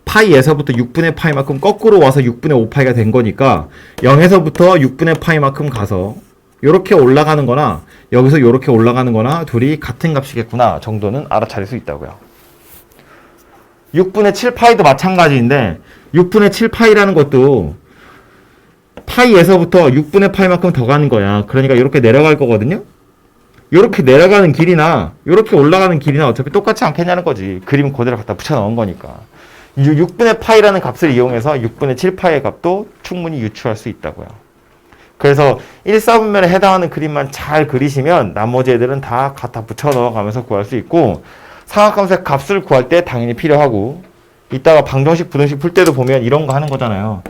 파이에서부터 6분의 파이만큼 거꾸로 와서 6분의 5파이가 된 거니까 0에서부터 6분의 파이만큼 가서 요렇게 올라가는 거나 여기서 요렇게 올라가는 거나 둘이 같은 값이겠구나 정도는 알아차릴 수 있다고요. 6분의 7파이도 마찬가지인데 6분의 7파이라는 것도 파이에서부터 6분의 파이만큼 더 가는 거야. 그러니까 이렇게 내려갈 거거든요. 이렇게 내려가는 길이나 이렇게 올라가는 길이나 어차피 똑같지 않겠냐는 거지. 그림 그대로 갖다 붙여 넣은 거니까. 6분의 파이라는 값을 이용해서 6분의 7파이의 값도 충분히 유추할 수 있다고요. 그래서 1, 4분면에 해당하는 그림만 잘 그리시면 나머지 애들은 다 갖다 붙여 넣어가면서 구할 수 있고, 삼각함수의 값을 구할 때 당연히 필요하고, 이따가 방정식, 부등식 풀 때도 보면 이런 거 하는 거잖아요.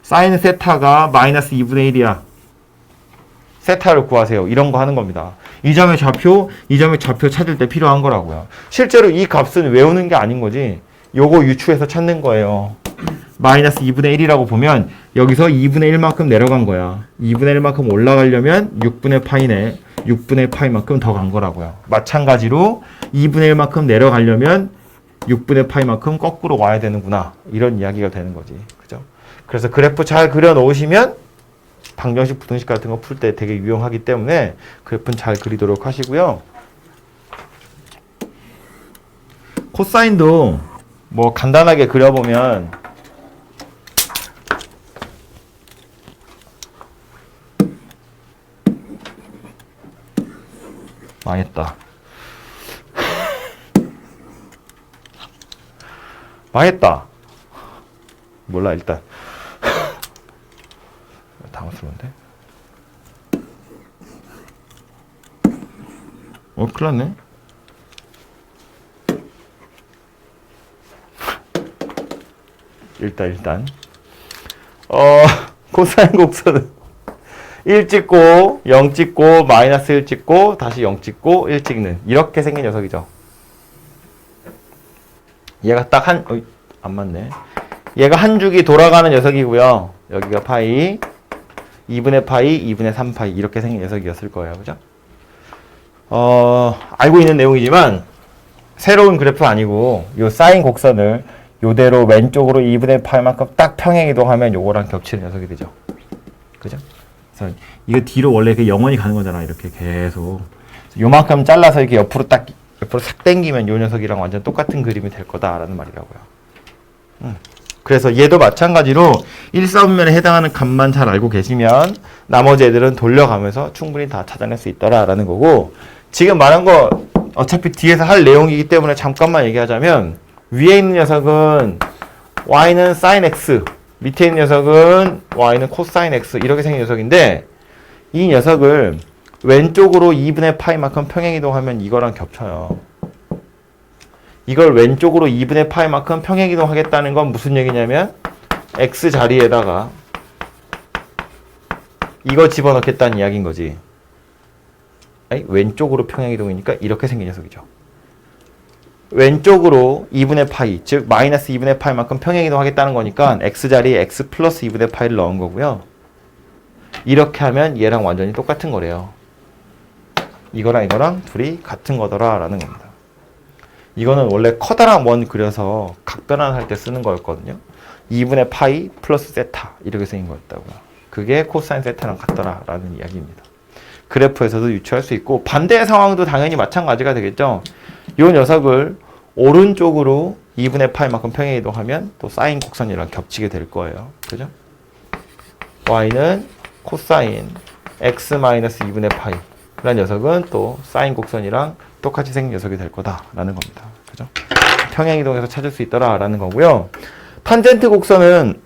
사인 세타가 마이너스 2분의 1이야. 세타를 구하세요. 이런 거 하는 겁니다. 이 점의 좌표 찾을 때 필요한 거라고요. 실제로 이 값은 외우는 게 아닌 거지. 요거 유추해서 찾는 거예요. 마이너스 2분의 1이라고 보면 여기서 2분의 1만큼 내려간 거야. 2분의 1만큼 올라가려면 6분의 파이네. 6분의 파이만큼 더 간 거라고요. 마찬가지로 2분의 1만큼 내려가려면 6분의 파이만큼 거꾸로 와야 되는구나. 이런 이야기가 되는 거지. 그죠? 그래서 그래프 잘 그려 놓으시면 방정식, 부등식 같은 거 풀 때 되게 유용하기 때문에 그래프는 잘 그리도록 하시고요. 코사인도 뭐 간단하게 그려보면 망했다. 망했다. 몰라 일단. 당황스러운데? 큰일 났네. 일단 코사인 곡선은 1 찍고 0 찍고 마이너스 1 찍고 다시 0 찍고 1 찍는 이렇게 생긴 녀석이죠. 얘가 딱 안 맞네. 얘가 한 주기 돌아가는 녀석이고요. 여기가 파이 2분의 파이 2분의 3파이 이렇게 생긴 녀석이었을 거예요. 그죠? 알고 있는 내용이지만 새로운 그래프 아니고 요 사인 곡선을 요대로 왼쪽으로 2분의 파이만큼 딱 평행 이동하면 요거랑 겹치는 녀석이 되죠. 그죠? 그래서 이거 뒤로 원래 그 영원히 가는 거잖아. 이렇게 계속 요만큼 잘라서 이렇게 옆으로 싹 당기면 요 녀석이랑 완전 똑같은 그림이 될 거다라는 말이라고요. 그래서 얘도 마찬가지로 1, 4분면에 해당하는 값만 잘 알고 계시면 나머지 애들은 돌려가면서 충분히 다 찾아낼 수 있더라라는 거고, 지금 말한 거 어차피 뒤에서 할 내용이기 때문에 잠깐만 얘기하자면 위에 있는 녀석은 y는 sin x, 밑에 있는 녀석은 y는 코사인 x 이렇게 생긴 녀석인데 이 녀석을 왼쪽으로 2분의 파이만큼 평행이동하면 이거랑 겹쳐요. 이걸 왼쪽으로 2분의 파이만큼 평행이동하겠다는 건 무슨 얘기냐면 x 자리에다가 이거 집어넣겠다는 이야기인 거지. 아니, 왼쪽으로 평행이동이니까 이렇게 생긴 녀석이죠. 왼쪽으로 2분의 파이, 즉 마이너스 2분의 파이만큼 평행이동하겠다는 거니까 x 자리에 x 플러스 2분의 파이를 넣은 거고요. 이렇게 하면 얘랑 완전히 똑같은 거래요. 이거랑 이거랑 둘이 같은 거더라 라는 겁니다. 이거는 원래 커다란 원 그려서 각변환할 때 쓰는 거였거든요. 2분의 파이 플러스 세타 이렇게 생긴 거였다고요. 그게 코사인 세타랑 같더라 라는 이야기입니다. 그래프에서도 유추할 수 있고 반대의 상황도 당연히 마찬가지가 되겠죠. 이 녀석을 오른쪽으로 2분의 파이만큼 평행이동하면 또 사인 곡선이랑 겹치게 될 거예요. 그죠? y는 코사인 x-2분의 파이 라는 녀석은 또 사인 곡선이랑 똑같이 생긴 녀석이 될 거다라는 겁니다. 그죠? 평행이동해서 찾을 수 있더라라는 거고요. 탄젠트 곡선은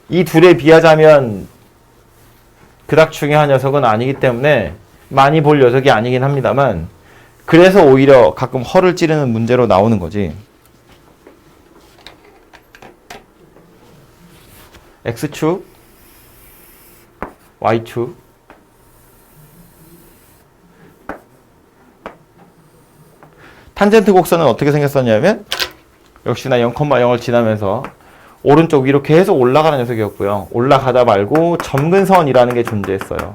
이 둘에 비하자면 그닥 중요한 녀석은 아니기 때문에 많이 볼 녀석이 아니긴 합니다만 그래서 오히려 가끔 허를 찌르는 문제로 나오는 거지. X축, Y축, 탄젠트 곡선은 어떻게 생겼었냐면 역시나 0,0을 지나면서 오른쪽 위로 계속 올라가는 녀석이었고요. 올라가다 말고 점근선이라는 게 존재했어요.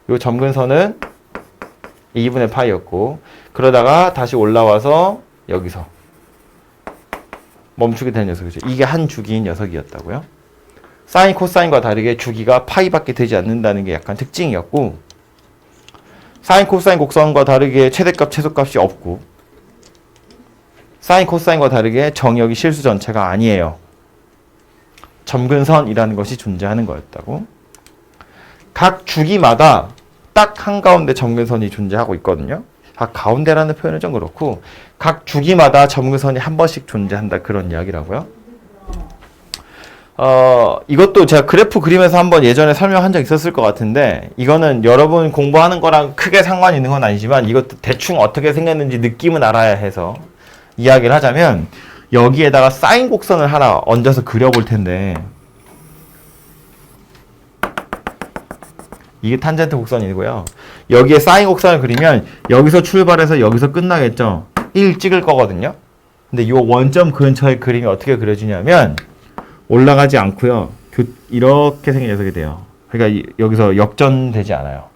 이 점근선은 2분의 파이였고 그러다가 다시 올라와서 여기서 멈추게 되는 녀석이죠. 이게 한 주기인 녀석이었다고요. 사인, 코사인과 다르게 주기가 파이밖에 되지 않는다는 게 약간 특징이었고 사인, 코사인 곡선과 다르게 최대값, 최소값이 없고 사인, 코사인과 다르게 정역이 실수 전체가 아니에요. 점근선이라는 것이 존재하는 거였다고. 각 주기마다 딱 한가운데 점근선이 존재하고 있거든요. 가운데라는 표현은 좀 그렇고 각 주기마다 점근선이 한 번씩 존재한다 그런 이야기라고요. 이것도 제가 그래프 그리면서 한번 예전에 설명한 적 있었을 것 같은데 이거는 여러분 공부하는 거랑 크게 상관이 있는 건 아니지만 이것도 대충 어떻게 생겼는지 느낌은 알아야 해서 이야기를 하자면 여기에다가 사인 곡선을 하나 얹어서 그려볼 텐데 이게 탄젠트 곡선이고요. 여기에 사인 곡선을 그리면 여기서 출발해서 여기서 끝나겠죠. 1 찍을 거거든요. 근데 이 원점 근처의 그림이 어떻게 그려지냐면 올라가지 않고요. 이렇게 생긴 녀석이 돼요. 그러니까 여기서 역전되지 않아요.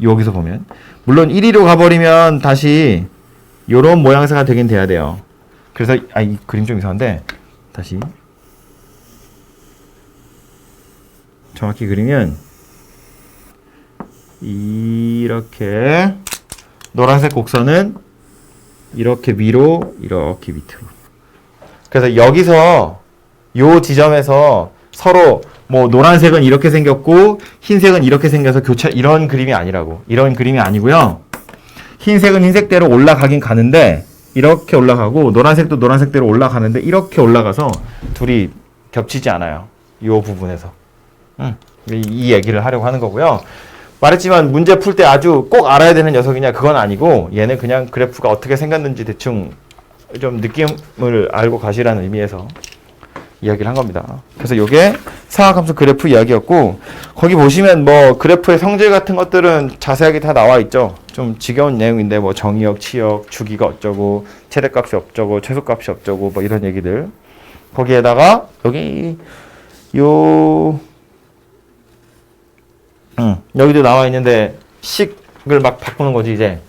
여기서 보면. 물론 1위로 가버리면 다시 요런 모양새가 되긴 돼야 돼요. 그래서 이 그림 좀 이상한데 다시 정확히 그리면 이렇게 노란색 곡선은 이렇게 위로 이렇게 밑으로 그래서 여기서 요 지점에서 서로 뭐 노란색은 이렇게 생겼고 흰색은 이렇게 생겨서 교차 이런 그림이 아니라고 이런 그림이 아니고요. 흰색은 흰색대로 올라가긴 가는데 이렇게 올라가고 노란색도 노란색대로 올라가는데 이렇게 올라가서 둘이 겹치지 않아요. 요 부분에서 이 얘기를 하려고 하는 거고요. 말했지만 문제 풀 때 아주 꼭 알아야 되는 녀석이냐 그건 아니고 얘는 그냥 그래프가 어떻게 생겼는지 대충 좀 느낌을 알고 가시라는 의미에서 이야기를 한 겁니다. 그래서 이게 사각함수 그래프 이야기였고 거기 보시면 뭐 그래프의 성질 같은 것들은 자세하게 다 나와 있죠. 좀 지겨운 내용인데 뭐 정의역, 치역, 주기가 어쩌고 최대값이 어쩌고 최소값이 어쩌고 뭐 이런 얘기들 거기에다가 여기 여기도 나와 있는데 식을 막 바꾸는 거지 이제.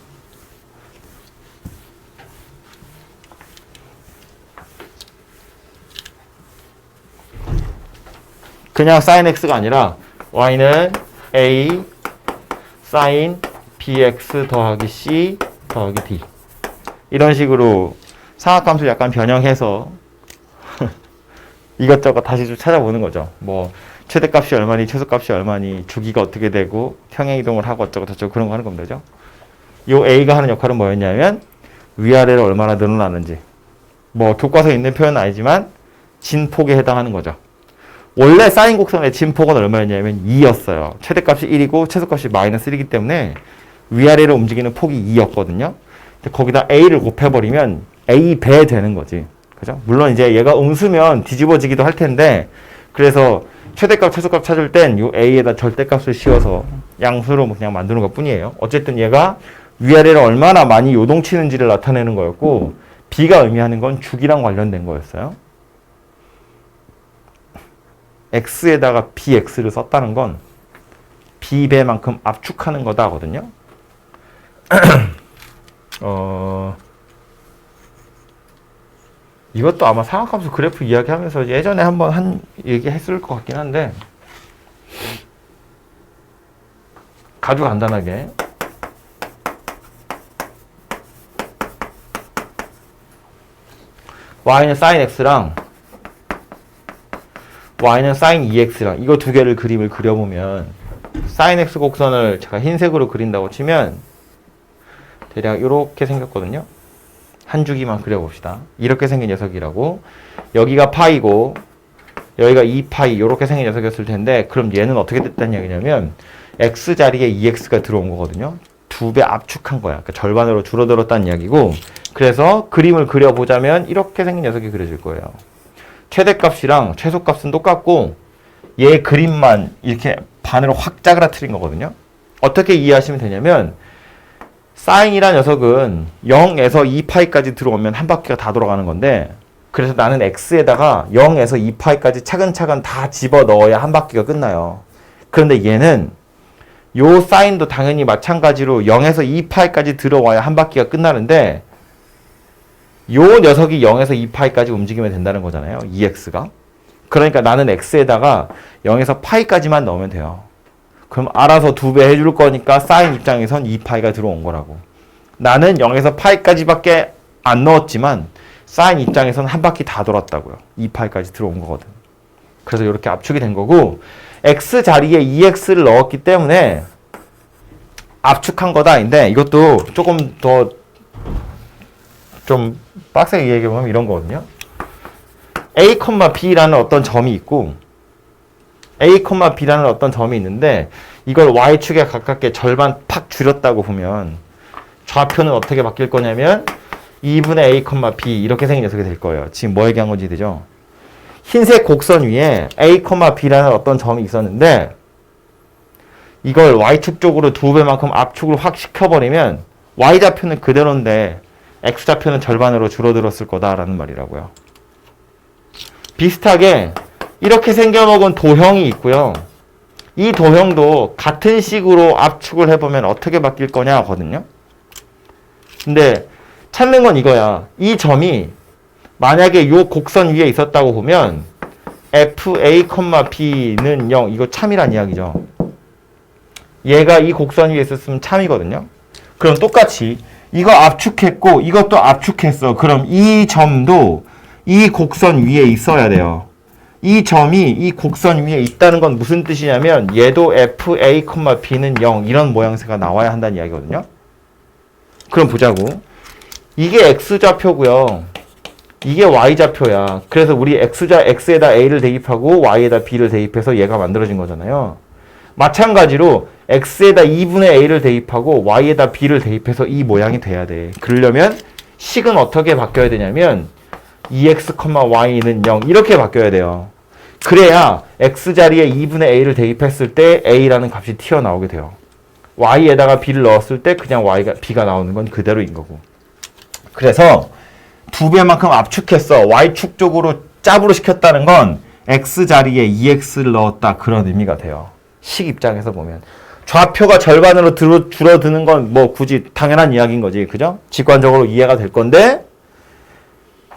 그냥 sin x가 아니라 y는 a sin bx 더하기 c 더하기 d 이런 식으로 상학함수 약간 변형해서 이것저것 다시 좀 찾아보는 거죠. 뭐 최대값이 얼마니 최소값이 얼마니 주기가 어떻게 되고 평행이동을 하고 어쩌고 저쩌고 그런 거 하는 겁니다. 요 a가 하는 역할은 뭐였냐면 위아래로 얼마나 늘어나는지. 뭐 교과서에 있는 표현은 아니지만 진폭에 해당하는 거죠. 원래 사인 곡선의 진폭은 얼마였냐면 2였어요. 최대값이 1이고 최소값이 마이너스 1이기 때문에 위아래로 움직이는 폭이 2였거든요. 거기다 a를 곱해버리면 a배 되는 거지. 그죠? 물론 이제 얘가 음수면 뒤집어지기도 할 텐데, 그래서 최대값, 최소값 찾을 땐 이 a에다 절대값을 씌워서 양수로 그냥 만드는 것 뿐이에요. 어쨌든 얘가 위아래로 얼마나 많이 요동치는지를 나타내는 거였고, b가 의미하는 건 주기랑 관련된 거였어요. x에다가 bx를 썼다는 건 b배만큼 압축하는 거다 하거든요. 이것도 아마 상하함수 그래프 이야기하면서 예전에 한번 한 얘기 했을 것 같긴 한데, 아주 간단하게 y는 sin x랑 y는 sin 2x랑 이거 두 개를 그림을 그려보면, sin x 곡선을 제가 흰색으로 그린다고 치면 대략 이렇게 생겼거든요. 한 주기만 그려봅시다. 이렇게 생긴 녀석이라고. 여기가 파이고 여기가 2파이 이렇게 생긴 녀석이었을 텐데, 그럼 얘는 어떻게 됐다는 얘기냐면 x 자리에 2x가 들어온 거거든요. 2배 압축한 거야. 그러니까 절반으로 줄어들었다는 이야기고, 그래서 그림을 그려보자면 이렇게 생긴 녀석이 그려질 거예요. 최대값이랑 최소값은 똑같고 얘 그림만 이렇게 반으로 확 짜그라뜨린 거거든요. 어떻게 이해하시면 되냐면, 사인이란 녀석은 0에서 2파이까지 들어오면 한 바퀴가 다 돌아가는 건데, 그래서 나는 x에다가 0에서 2파이까지 차근차근 다 집어 넣어야 한 바퀴가 끝나요. 그런데 얘는 요 사인도 당연히 마찬가지로 0에서 2파이까지 들어와야 한 바퀴가 끝나는데, 요 녀석이 0에서 2파이까지 움직이면 된다는 거잖아요. 2x가. 그러니까 나는 x에다가 0에서 파이까지만 넣으면 돼요. 그럼 알아서 2배 해줄 거니까 사인 입장에선 2파이가 들어온 거라고. 나는 0에서 파이까지밖에 안 넣었지만 사인 입장에선 한 바퀴 다 돌았다고요. 2파이까지 들어온 거거든. 그래서 이렇게 압축이 된 거고, x 자리에 2x를 넣었기 때문에 압축한 거다인데, 이것도 조금 더 좀 빡세게 얘기해보면 이런 거거든요. a, b라는 어떤 점이 있고, a, b라는 어떤 점이 있는데, 이걸 y축에 가깝게 절반 팍 줄였다고 보면 좌표는 어떻게 바뀔 거냐면 2분의 a, b 이렇게 생긴 녀석이 될 거예요. 지금 뭐 얘기한 건지 되죠? 흰색 곡선 위에 a, b라는 어떤 점이 있었는데, 이걸 y축 쪽으로 2배만큼 압축을 확 시켜버리면 y좌표는 그대로인데 x좌표는 절반으로 줄어들었을 거다라는 말이라고요. 비슷하게 이렇게 생겨먹은 도형이 있고요. 이 도형도 같은 식으로 압축을 해보면 어떻게 바뀔 거냐 하거든요. 근데 찾는 건 이거야. 이 점이 만약에 이 곡선 위에 있었다고 보면 fa, b는 0. 이거 참이란 이야기죠. 얘가 이 곡선 위에 있었으면 참이거든요. 그럼 똑같이 이거 압축했고 이것도 압축했어. 그럼 이 점도 이 곡선 위에 있어야 돼요. 이 점이 이 곡선 위에 있다는 건 무슨 뜻이냐면 얘도 fa, b는 0 이런 모양새가 나와야 한다는 이야기거든요. 그럼 보자고. 이게 x좌표고요. 이게 y좌표야. 그래서 우리 x에다 a를 대입하고 y에다 b를 대입해서 얘가 만들어진 거잖아요. 마찬가지로 x에다 2분의 a를 대입하고 y에다 b를 대입해서 이 모양이 돼야 돼. 그러려면 식은 어떻게 바뀌어야 되냐면 2x, y는 0 이렇게 바뀌어야 돼요. 그래야 x자리에 2분의 a를 대입했을 때 a라는 값이 튀어나오게 돼요. y에다가 b를 넣었을 때 그냥 b가 나오는 건 그대로인 거고. 그래서 2배만큼 압축했어. y축 쪽으로 짭으로 시켰다는 건 x자리에 2x를 넣었다 그런 의미가 돼요. 식 입장에서 보면. 좌표가 절반으로 줄어드는 건 뭐 굳이 당연한 이야기인 거지. 그죠? 직관적으로 이해가 될 건데,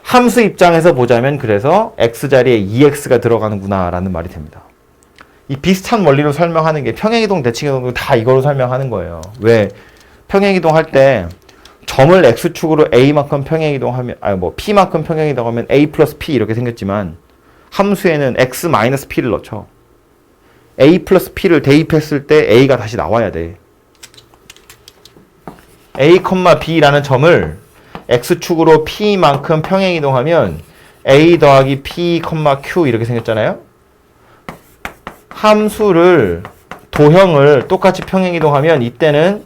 함수 입장에서 보자면 그래서 x자리에 2x가 들어가는구나 라는 말이 됩니다. 이 비슷한 원리로 설명하는 게 평행이동, 대칭이동도 다 이거로 설명하는 거예요. 왜? 평행이동 할 때 점을 x축으로 a만큼 평행이동하면, p만큼 평행이동하면 a 플러스 p 이렇게 생겼지만 함수에는 x 마이너스 p를 넣죠. a 플러스 p를 대입했을 때 a가 다시 나와야 돼. a, b라는 점을 x축으로 p만큼 평행이동하면 a 더하기 p, q 이렇게 생겼잖아요. 함수를 도형을 똑같이 평행이동하면 이때는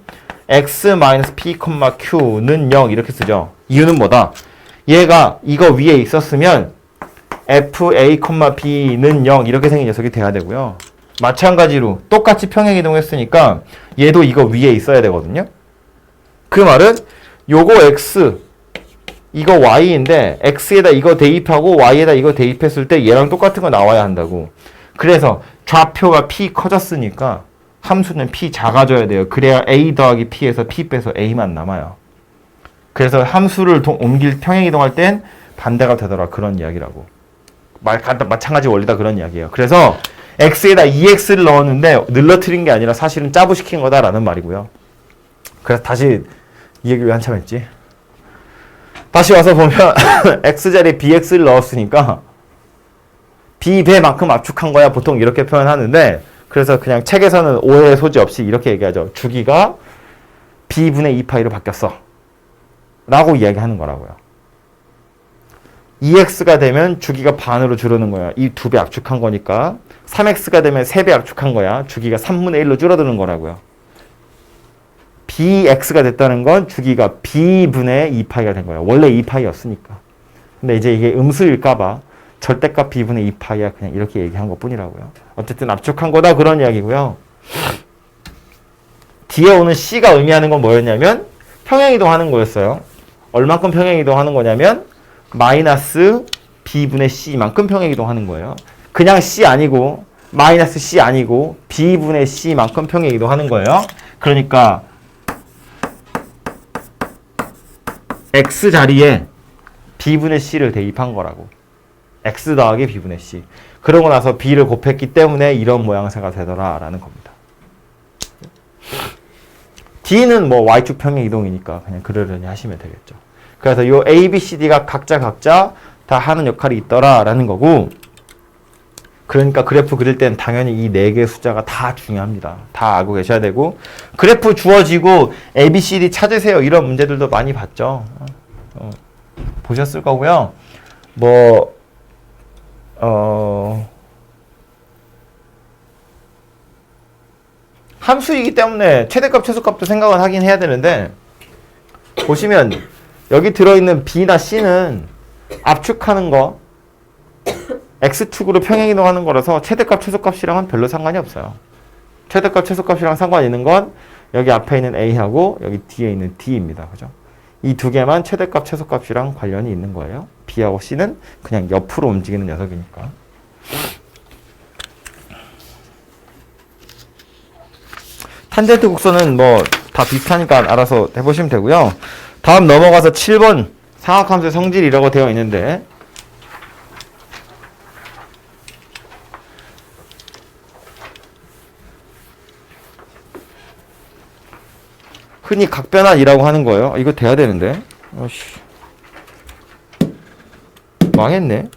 x-p, q는 0 이렇게 쓰죠. 이유는 뭐다? 얘가 이거 위에 있었으면 f(a, b는 0 이렇게 생긴 녀석이 돼야 되고요. 마찬가지로 똑같이 평행이동했으니까 얘도 이거 위에 있어야 되거든요. 그 말은 요거 x, 이거 y인데 x에다 이거 대입하고 y에다 이거 대입했을 때 얘랑 똑같은 거 나와야 한다고. 그래서 좌표가 p 커졌으니까 함수는 p 작아져야 돼요. 그래야 a 더하기 p에서 p 빼서 a만 남아요. 그래서 함수를 평행이동할 땐 반대가 되더라. 그런 이야기라고. 마찬가지 원리다 그런 이야기예요. 그래서 x에다 2x를 넣었는데 늘러뜨린 게 아니라 사실은 짜부시킨 거다라는 말이고요. 그래서 다시 이 얘기를 왜 한참 했지? 다시 와서 보면 x 자리에 bx를 넣었으니까 b배만큼 압축한 거야. 보통 이렇게 표현하는데 그래서 그냥 책에서는 오해의 소지 없이 이렇게 얘기하죠. 주기가 b분의 2파이로 바뀌었어. 라고 이야기하는 거라고요. 2x가 되면 주기가 반으로 줄어드는 거야. 이 2배 압축한 거니까. 3x가 되면 3배 압축한 거야. 주기가 3분의 1로 줄어드는 거라고요. bx가 됐다는 건 주기가 b분의 2파이가 된 거야. 원래 2파이였으니까. 근데 이제 이게 음수일까봐 절대값 b분의 2파이야. 그냥 이렇게 얘기한 것 뿐이라고요. 어쨌든 압축한 거다 그런 이야기고요. 뒤에 오는 c가 의미하는 건 뭐였냐면 평행이동하는 거였어요. 얼만큼 평행이동하는 거냐면 마이너스 b분의 c만큼 평행이동하는 거예요. 그냥 c 아니고 마이너스 c 아니고 b분의 c만큼 평행이동하는 거예요. 그러니까 x 자리에 b분의 c를 대입한 거라고. x 더하기 b분의 c. 그러고 나서 b를 곱했기 때문에 이런 모양새가 되더라라는 겁니다. d는 뭐 y축 평행이동이니까 그냥 그러려니 하시면 되겠죠. 그래서 요 a, b, c, d가 각자 다 하는 역할이 있더라라는 거고, 그러니까 그래프 그릴 땐 당연히 이 4개의 숫자가 다 중요합니다. 다 알고 계셔야 되고, 그래프 주어지고 a, b, c, d 찾으세요. 이런 문제들도 많이 봤죠. 보셨을 거고요. 함수이기 때문에 최대값, 최소값도 생각을 하긴 해야 되는데, 보시면 여기 들어있는 b나 c는 압축하는 거, x축으로 평행이동하는 거라서 최대값, 최소값이랑은 별로 상관이 없어요. 최대값, 최소값이랑 상관이 있는 건 여기 앞에 있는 a하고 여기 뒤에 있는 d입니다. 그죠? 이 두 개만 최대값, 최소값이랑 관련이 있는 거예요. b하고 c는 그냥 옆으로 움직이는 녀석이니까. 탄젠트 곡선은 뭐 다 비슷하니까 알아서 해보시면 되고요. 다음 넘어가서 7번 상학함수의 성질이라고 되어 있는데, 흔히 각변환이라고 하는 거예요. 이거 돼야 되는데. 어씨. 망했네.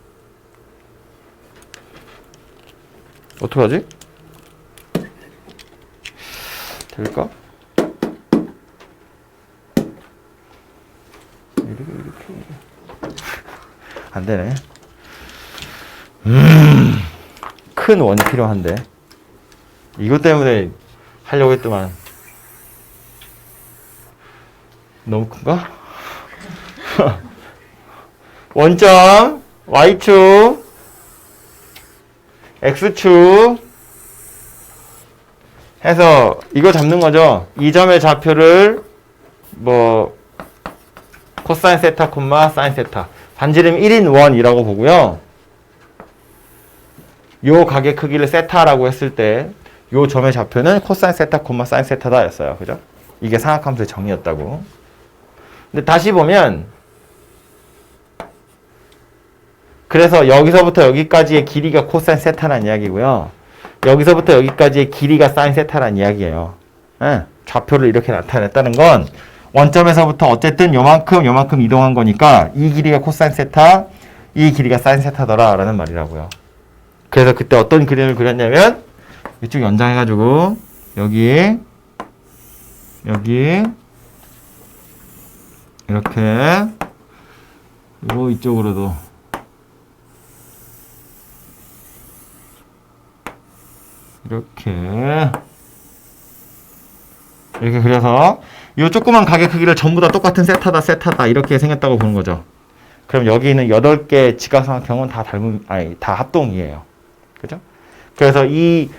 어떡하지? 될까? 이렇게. 안 되네. 큰 원이 필요한데. 이것 때문에 하려고 했더만. 너무 큰가? 원점, y축, x축 해서 이거 잡는 거죠. 이 점의 좌표를 코사인 세타, 사인 세타. 반지름 1인 원이라고 보고요. 요 각의 크기를 세타라고 했을 때 요 점의 좌표는 코사인 세타, 사인 세타다 였어요. 그죠? 이게 상학함수의 정의였다고. 근데 다시 보면, 그래서 여기서부터 여기까지의 길이가 코사인 세타란 이야기고요. 여기서부터 여기까지의 길이가 사인 세타란 이야기예요. 좌표를 이렇게 나타냈다는 건 원점에서부터 어쨌든 요만큼 이동한 거니까 이 길이가 코사인 세타, 이 길이가 사인 세타더라 라는 말이라고요. 그래서 그때 어떤 그림을 그렸냐면 이쪽 연장해가지고 여기 이렇게. 그리고 이쪽으로도 이렇게 그려서 이 조그만 가게 크기를 전부 다 똑같은 세타다 이렇게 생겼다고 보는 거죠. 그럼 여기 있는 8개 지각삼각형은 다 합동이에요. 그죠? 그래서 이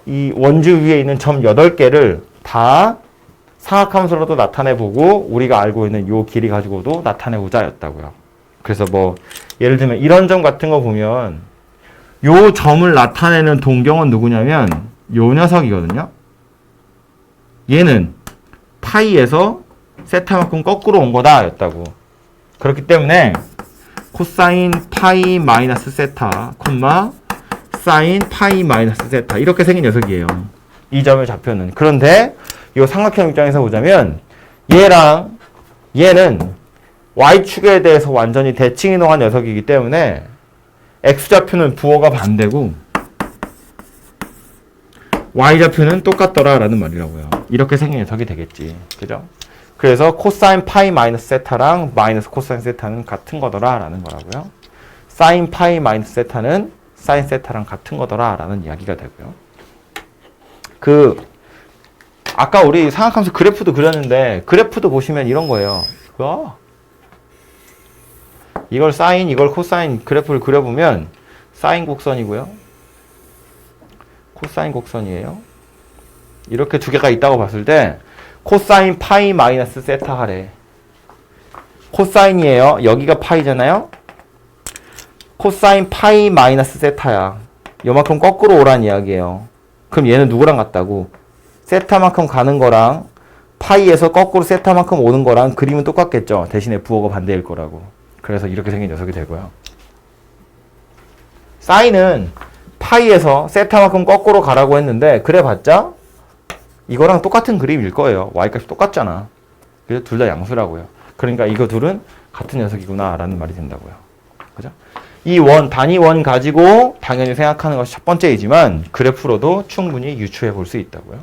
원주 위에 있는 점 8개를 다 상악함수로도 나타내보고 우리가 알고 있는 요 길이 가지고도 나타내보자 였다고요. 그래서 뭐 예를 들면 이런 점 같은 거 보면 요 점을 나타내는 동경은 누구냐면 요 녀석이거든요. 얘는 파이에서 세타만큼 거꾸로 온 거다 였다고. 그렇기 때문에 코사인 파이 마이너스 세타 콤마 사인 파이 마이너스 세타 이렇게 생긴 녀석이에요. 이 점의 좌표는. 그런데 이 삼각형 입장에서 보자면 얘랑 얘는 y축에 대해서 완전히 대칭이동한 녀석이기 때문에 x좌표는 부호가 반대고 y좌표는 똑같더라 라는 말이라고요. 이렇게 생긴 녀석이 되겠지. 그죠? 그래서 코사인 파이 마이너스 세타랑 마이너스 코사인 세타는 같은 거더라 라는 거라고요. 사인 파이 마이너스 세타는 사인 세타랑 같은 거더라 라는 이야기가 되고요. 아까 우리 삼각함수 그래프도 그렸는데 그래프도 보시면 이런 거예요. 이걸 사인, 이걸 코사인 그래프를 그려보면 사인 곡선이고요. 코사인 곡선이에요. 이렇게 두 개가 있다고 봤을 때 코사인 파이 마이너스 세타 하래. 코사인이에요. 여기가 파이잖아요. 코사인 파이 마이너스 세타야. 요만큼 거꾸로 오란 이야기예요. 그럼 얘는 누구랑 같다고? 세타만큼 가는 거랑 파이에서 거꾸로 세타만큼 오는 거랑 그림은 똑같겠죠. 대신에 부호가 반대일 거라고. 그래서 이렇게 생긴 녀석이 되고요. 사인은 파이에서 세타만큼 거꾸로 가라고 했는데 그래봤자 이거랑 똑같은 그림일 거예요. y값이 똑같잖아. 그래서 둘 다 양수라고요. 그러니까 이거 둘은 같은 녀석이구나 라는 말이 된다고요. 그죠? 이 단위 원 가지고 당연히 생각하는 것이 첫 번째이지만 그래프로도 충분히 유추해 볼 수 있다고요.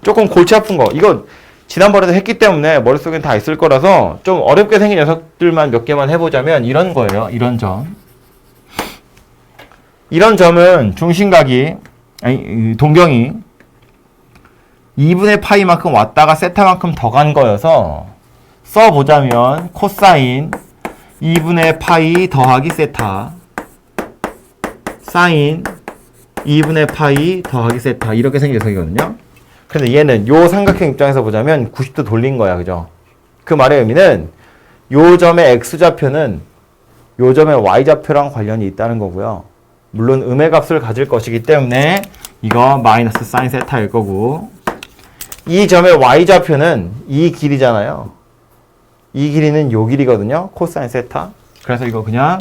조금 골치 아픈 거 이거 지난번에도 했기 때문에 머릿속엔 다 있을 거라서 좀 어렵게 생긴 녀석들만 몇 개만 해보자면 이런 거예요. 이런 점은 중심각이 동경이 2분의 파이만큼 왔다가 세타만큼 더 간 거여서 써보자면 코사인 2분의 파이 더하기 세타 사인 2분의 파이 더하기 세타 이렇게 생긴 녀석이거든요. 근데 얘는 요 삼각형 입장에서 보자면 90도 돌린 거야. 그죠? 그 말의 의미는 요 점의 x좌표는 요 점의 y좌표랑 관련이 있다는 거고요. 물론 음의 값을 가질 것이기 때문에 이거 마이너스 사인 세타일 거고 이 점의 y좌표는 이 길이잖아요. 이 길이는 요 길이거든요. 코사인 세타. 그래서 이거 그냥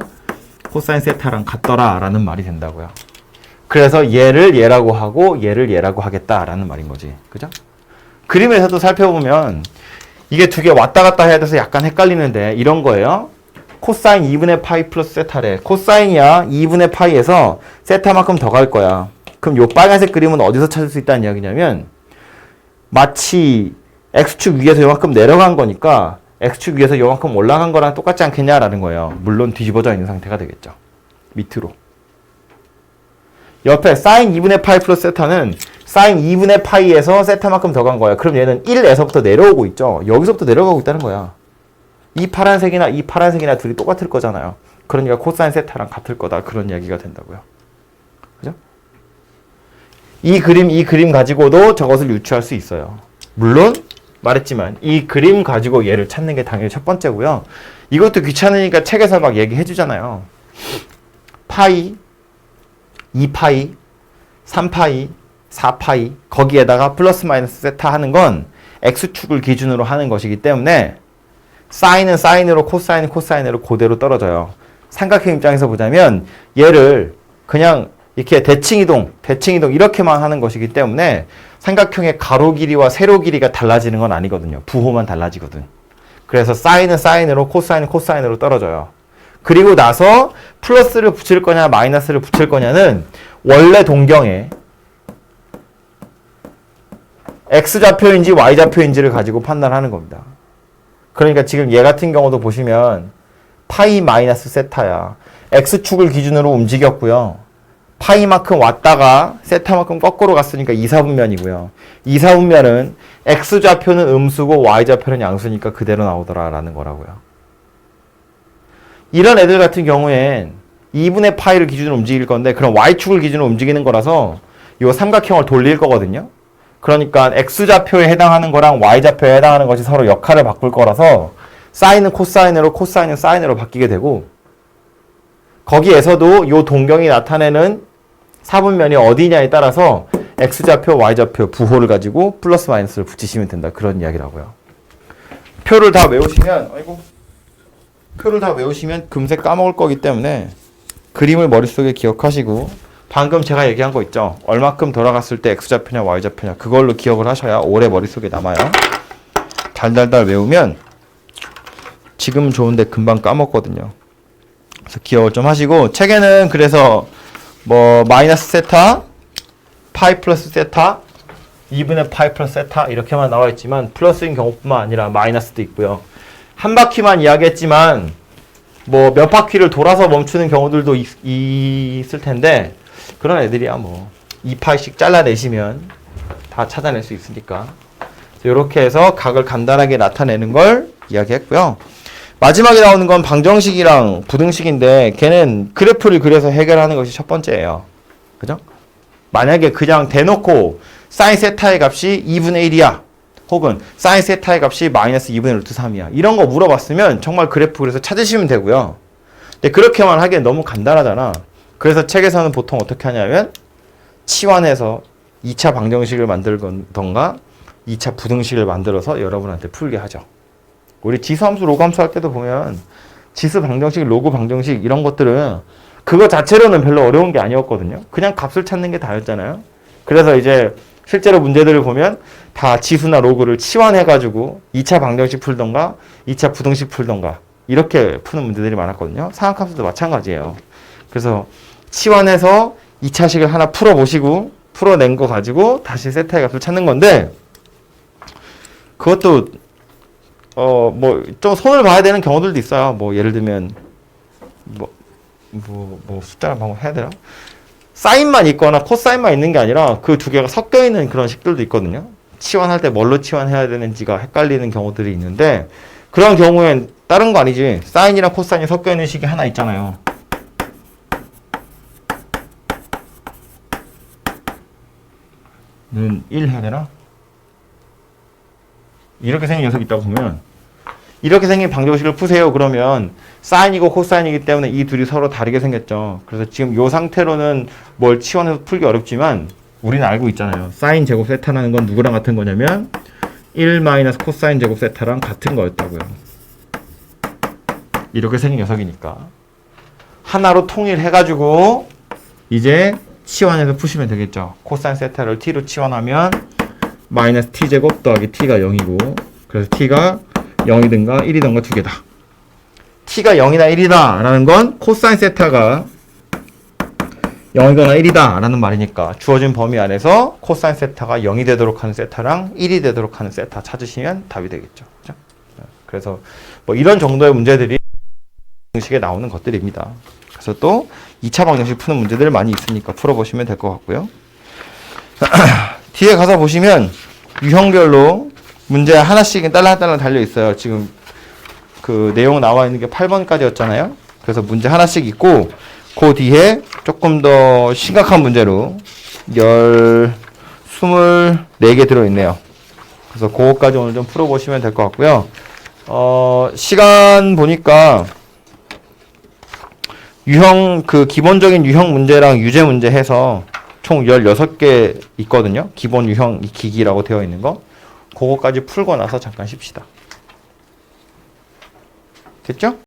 코사인 세타랑 같더라 라는 말이 된다고요. 그래서 얘를 얘라고 하고 얘를 얘라고 하겠다라는 말인 거지. 그죠? 그림에서도 살펴보면 이게 두 개 왔다 갔다 해야 돼서 약간 헷갈리는데 이런 거예요. 코사인 2분의 파이 플러스 세타래. 코사인이야 2분의 파이에서 세타만큼 더 갈 거야. 그럼 요 빨간색 그림은 어디서 찾을 수 있다는 이야기냐면 마치 x축 위에서 요만큼 내려간 거니까 x축 위에서 요만큼 올라간 거랑 똑같지 않겠냐라는 거예요. 물론 뒤집어져 있는 상태가 되겠죠. 밑으로. 옆에 사인 2분의 파이 플러스 세타는 사인 2분의 파이에서 세타만큼 더 간 거야. 그럼 얘는 1에서부터 내려오고 있죠. 여기서부터 내려가고 있다는 거야. 이 파란색이나 둘이 똑같을 거잖아요. 그러니까 코사인 세타랑 같을 거다. 그런 이야기가 된다고요. 그죠? 이 그림 가지고도 저것을 유추할 수 있어요. 물론 말했지만 이 그림 가지고 얘를 찾는 게 당연히 첫 번째고요. 이것도 귀찮으니까 책에서 막 얘기해 주잖아요. 파이 2파이, 3파이, 4파이 거기에다가 플러스 마이너스 세타 하는 건 x축을 기준으로 하는 것이기 때문에 사인은 사인으로 코사인은 코사인으로 그대로 떨어져요. 삼각형 입장에서 보자면 얘를 그냥 이렇게 대칭이동 이렇게만 하는 것이기 때문에 삼각형의 가로 길이와 세로 길이가 달라지는 건 아니거든요. 부호만 달라지거든. 그래서 사인은 사인으로 코사인은 코사인으로 떨어져요. 그리고 나서 플러스를 붙일 거냐 마이너스를 붙일 거냐는 원래 동경에 x좌표인지 y좌표인지를 가지고 판단하는 겁니다. 그러니까 지금 얘 같은 경우도 보시면 파이 마이너스 세타야. x축을 기준으로 움직였고요. 파이만큼 왔다가 세타만큼 거꾸로 갔으니까 2, 4분면이고요. 2, 4분면은 x좌표는 음수고 y좌표는 양수니까 그대로 나오더라라는 거라고요. 이런 애들 같은 경우엔 2분의 파이를 기준으로 움직일 건데 그럼 y축을 기준으로 움직이는 거라서 이 삼각형을 돌릴 거거든요. 그러니까 x좌표에 해당하는 거랑 y좌표에 해당하는 것이 서로 역할을 바꿀 거라서 사인은 코사인으로, 코사인은 사인으로 바뀌게 되고 거기에서도 이 동경이 나타내는 사분면이 어디냐에 따라서 x좌표, y좌표 부호를 가지고 플러스 마이너스를 붙이시면 된다. 그런 이야기라고요. 표를 다 외우시면 금세 까먹을 거기 때문에 그림을 머릿속에 기억하시고 방금 제가 얘기한 거 있죠. 얼마큼 돌아갔을 때 x좌표냐 y좌표냐 그걸로 기억을 하셔야 오래 머릿속에 남아요. 달달달 외우면 지금 좋은데 금방 까먹거든요. 그래서 기억을 좀 하시고 책에는 그래서 뭐 마이너스 세타, 파이 플러스 세타, 2분의 파이 플러스 세타 이렇게만 나와 있지만 플러스인 경우뿐만 아니라 마이너스도 있고요. 한 바퀴만 이야기했지만 뭐 몇 바퀴를 돌아서 멈추는 경우들도 있을 텐데 그런 애들이야 뭐 2파이씩 잘라내시면 다 찾아낼 수 있으니까 이렇게 해서 각을 간단하게 나타내는 걸 이야기했고요. 마지막에 나오는 건 방정식이랑 부등식인데 걔는 그래프를 그려서 해결하는 것이 첫 번째예요. 그죠? 만약에 그냥 대놓고 사인 세타의 값이 2분의 1이야. 혹은 사인 세타의 값이 마이너스 2분의 루트 3이야. 이런 거 물어봤으면 정말 그래프 그래서 찾으시면 되고요. 근데 그렇게만 하기엔 너무 간단하잖아. 그래서 책에서는 보통 어떻게 하냐면 치환해서 2차 방정식을 만들던가 2차 부등식을 만들어서 여러분한테 풀게 하죠. 우리 지수함수, 로그함수 할 때도 보면 지수 방정식, 로그 방정식 이런 것들은 그거 자체로는 별로 어려운 게 아니었거든요. 그냥 값을 찾는 게 다였잖아요. 그래서 이제 실제로 문제들을 보면 다 지수나 로그를 치환해가지고 2차 방정식 풀던가 2차 부등식 풀던가 이렇게 푸는 문제들이 많았거든요. 상학함수도 마찬가지예요. 그래서 치환해서 2차식을 하나 풀어보시고 풀어낸 거 가지고 다시 세타의 값을 찾는 건데 그것도 뭐 좀 손을 봐야 되는 경우들도 있어요. 뭐 예를 들면 뭐 숫자를 방금 해야 되나? 사인만 있거나 코사인만 있는 게 아니라 그 두 개가 섞여 있는 그런 식들도 있거든요. 치환할 때 뭘로 치환해야 되는지가 헷갈리는 경우들이 있는데 그런 경우엔 다른 거 아니지. 사인이랑 코사인이 섞여 있는 식이 하나 있잖아요. 는 1 해야 되나? 이렇게 생긴 녀석이 있다고 보면 이렇게 생긴 방정식을 푸세요. 그러면 사인이고 코사인이기 때문에 이 둘이 서로 다르게 생겼죠. 그래서 지금 이 상태로는 뭘 치환해서 풀기 어렵지만 우리는 알고 있잖아요. 사인 제곱 세타라는 건 누구랑 같은 거냐면 1 마이너스 코사인 제곱 세타랑 같은 거였다고요. 이렇게 생긴 녀석이니까 하나로 통일해가지고 이제 치환해서 푸시면 되겠죠. 코사인 세타를 t로 치환하면 마이너스 t제곱 더하기 t가 0이고 그래서 t가 0이든가 1이든가 두 개다. t가 0이나 1이다 라는 건 코사인 세타가 0이거나 1이다 라는 말이니까 주어진 범위 안에서 코사인 세타가 0이 되도록 하는 세타랑 1이 되도록 하는 세타 찾으시면 답이 되겠죠. 그죠? 그래서 뭐 이런 정도의 문제들이 방정식에 나오는 것들입니다. 그래서 또 2차 방정식 푸는 문제들 많이 있으니까 풀어보시면 될 것 같고요. 뒤에 가서 보시면 유형별로 문제 하나씩은 딸랑딸랑 달려 있어요. 지금 그 내용 나와 있는 게 8번까지였잖아요. 그래서 문제 하나씩 있고 그 뒤에 조금 더 심각한 문제로 24개 들어있네요. 그래서 그거까지 오늘 좀 풀어보시면 될 것 같고요. 시간 보니까 그 기본적인 유형 문제랑 유제 문제 해서 총 16개 있거든요. 기본 유형 기기라고 되어 있는 거. 그거까지 풀고 나서 잠깐 쉽시다. 됐죠?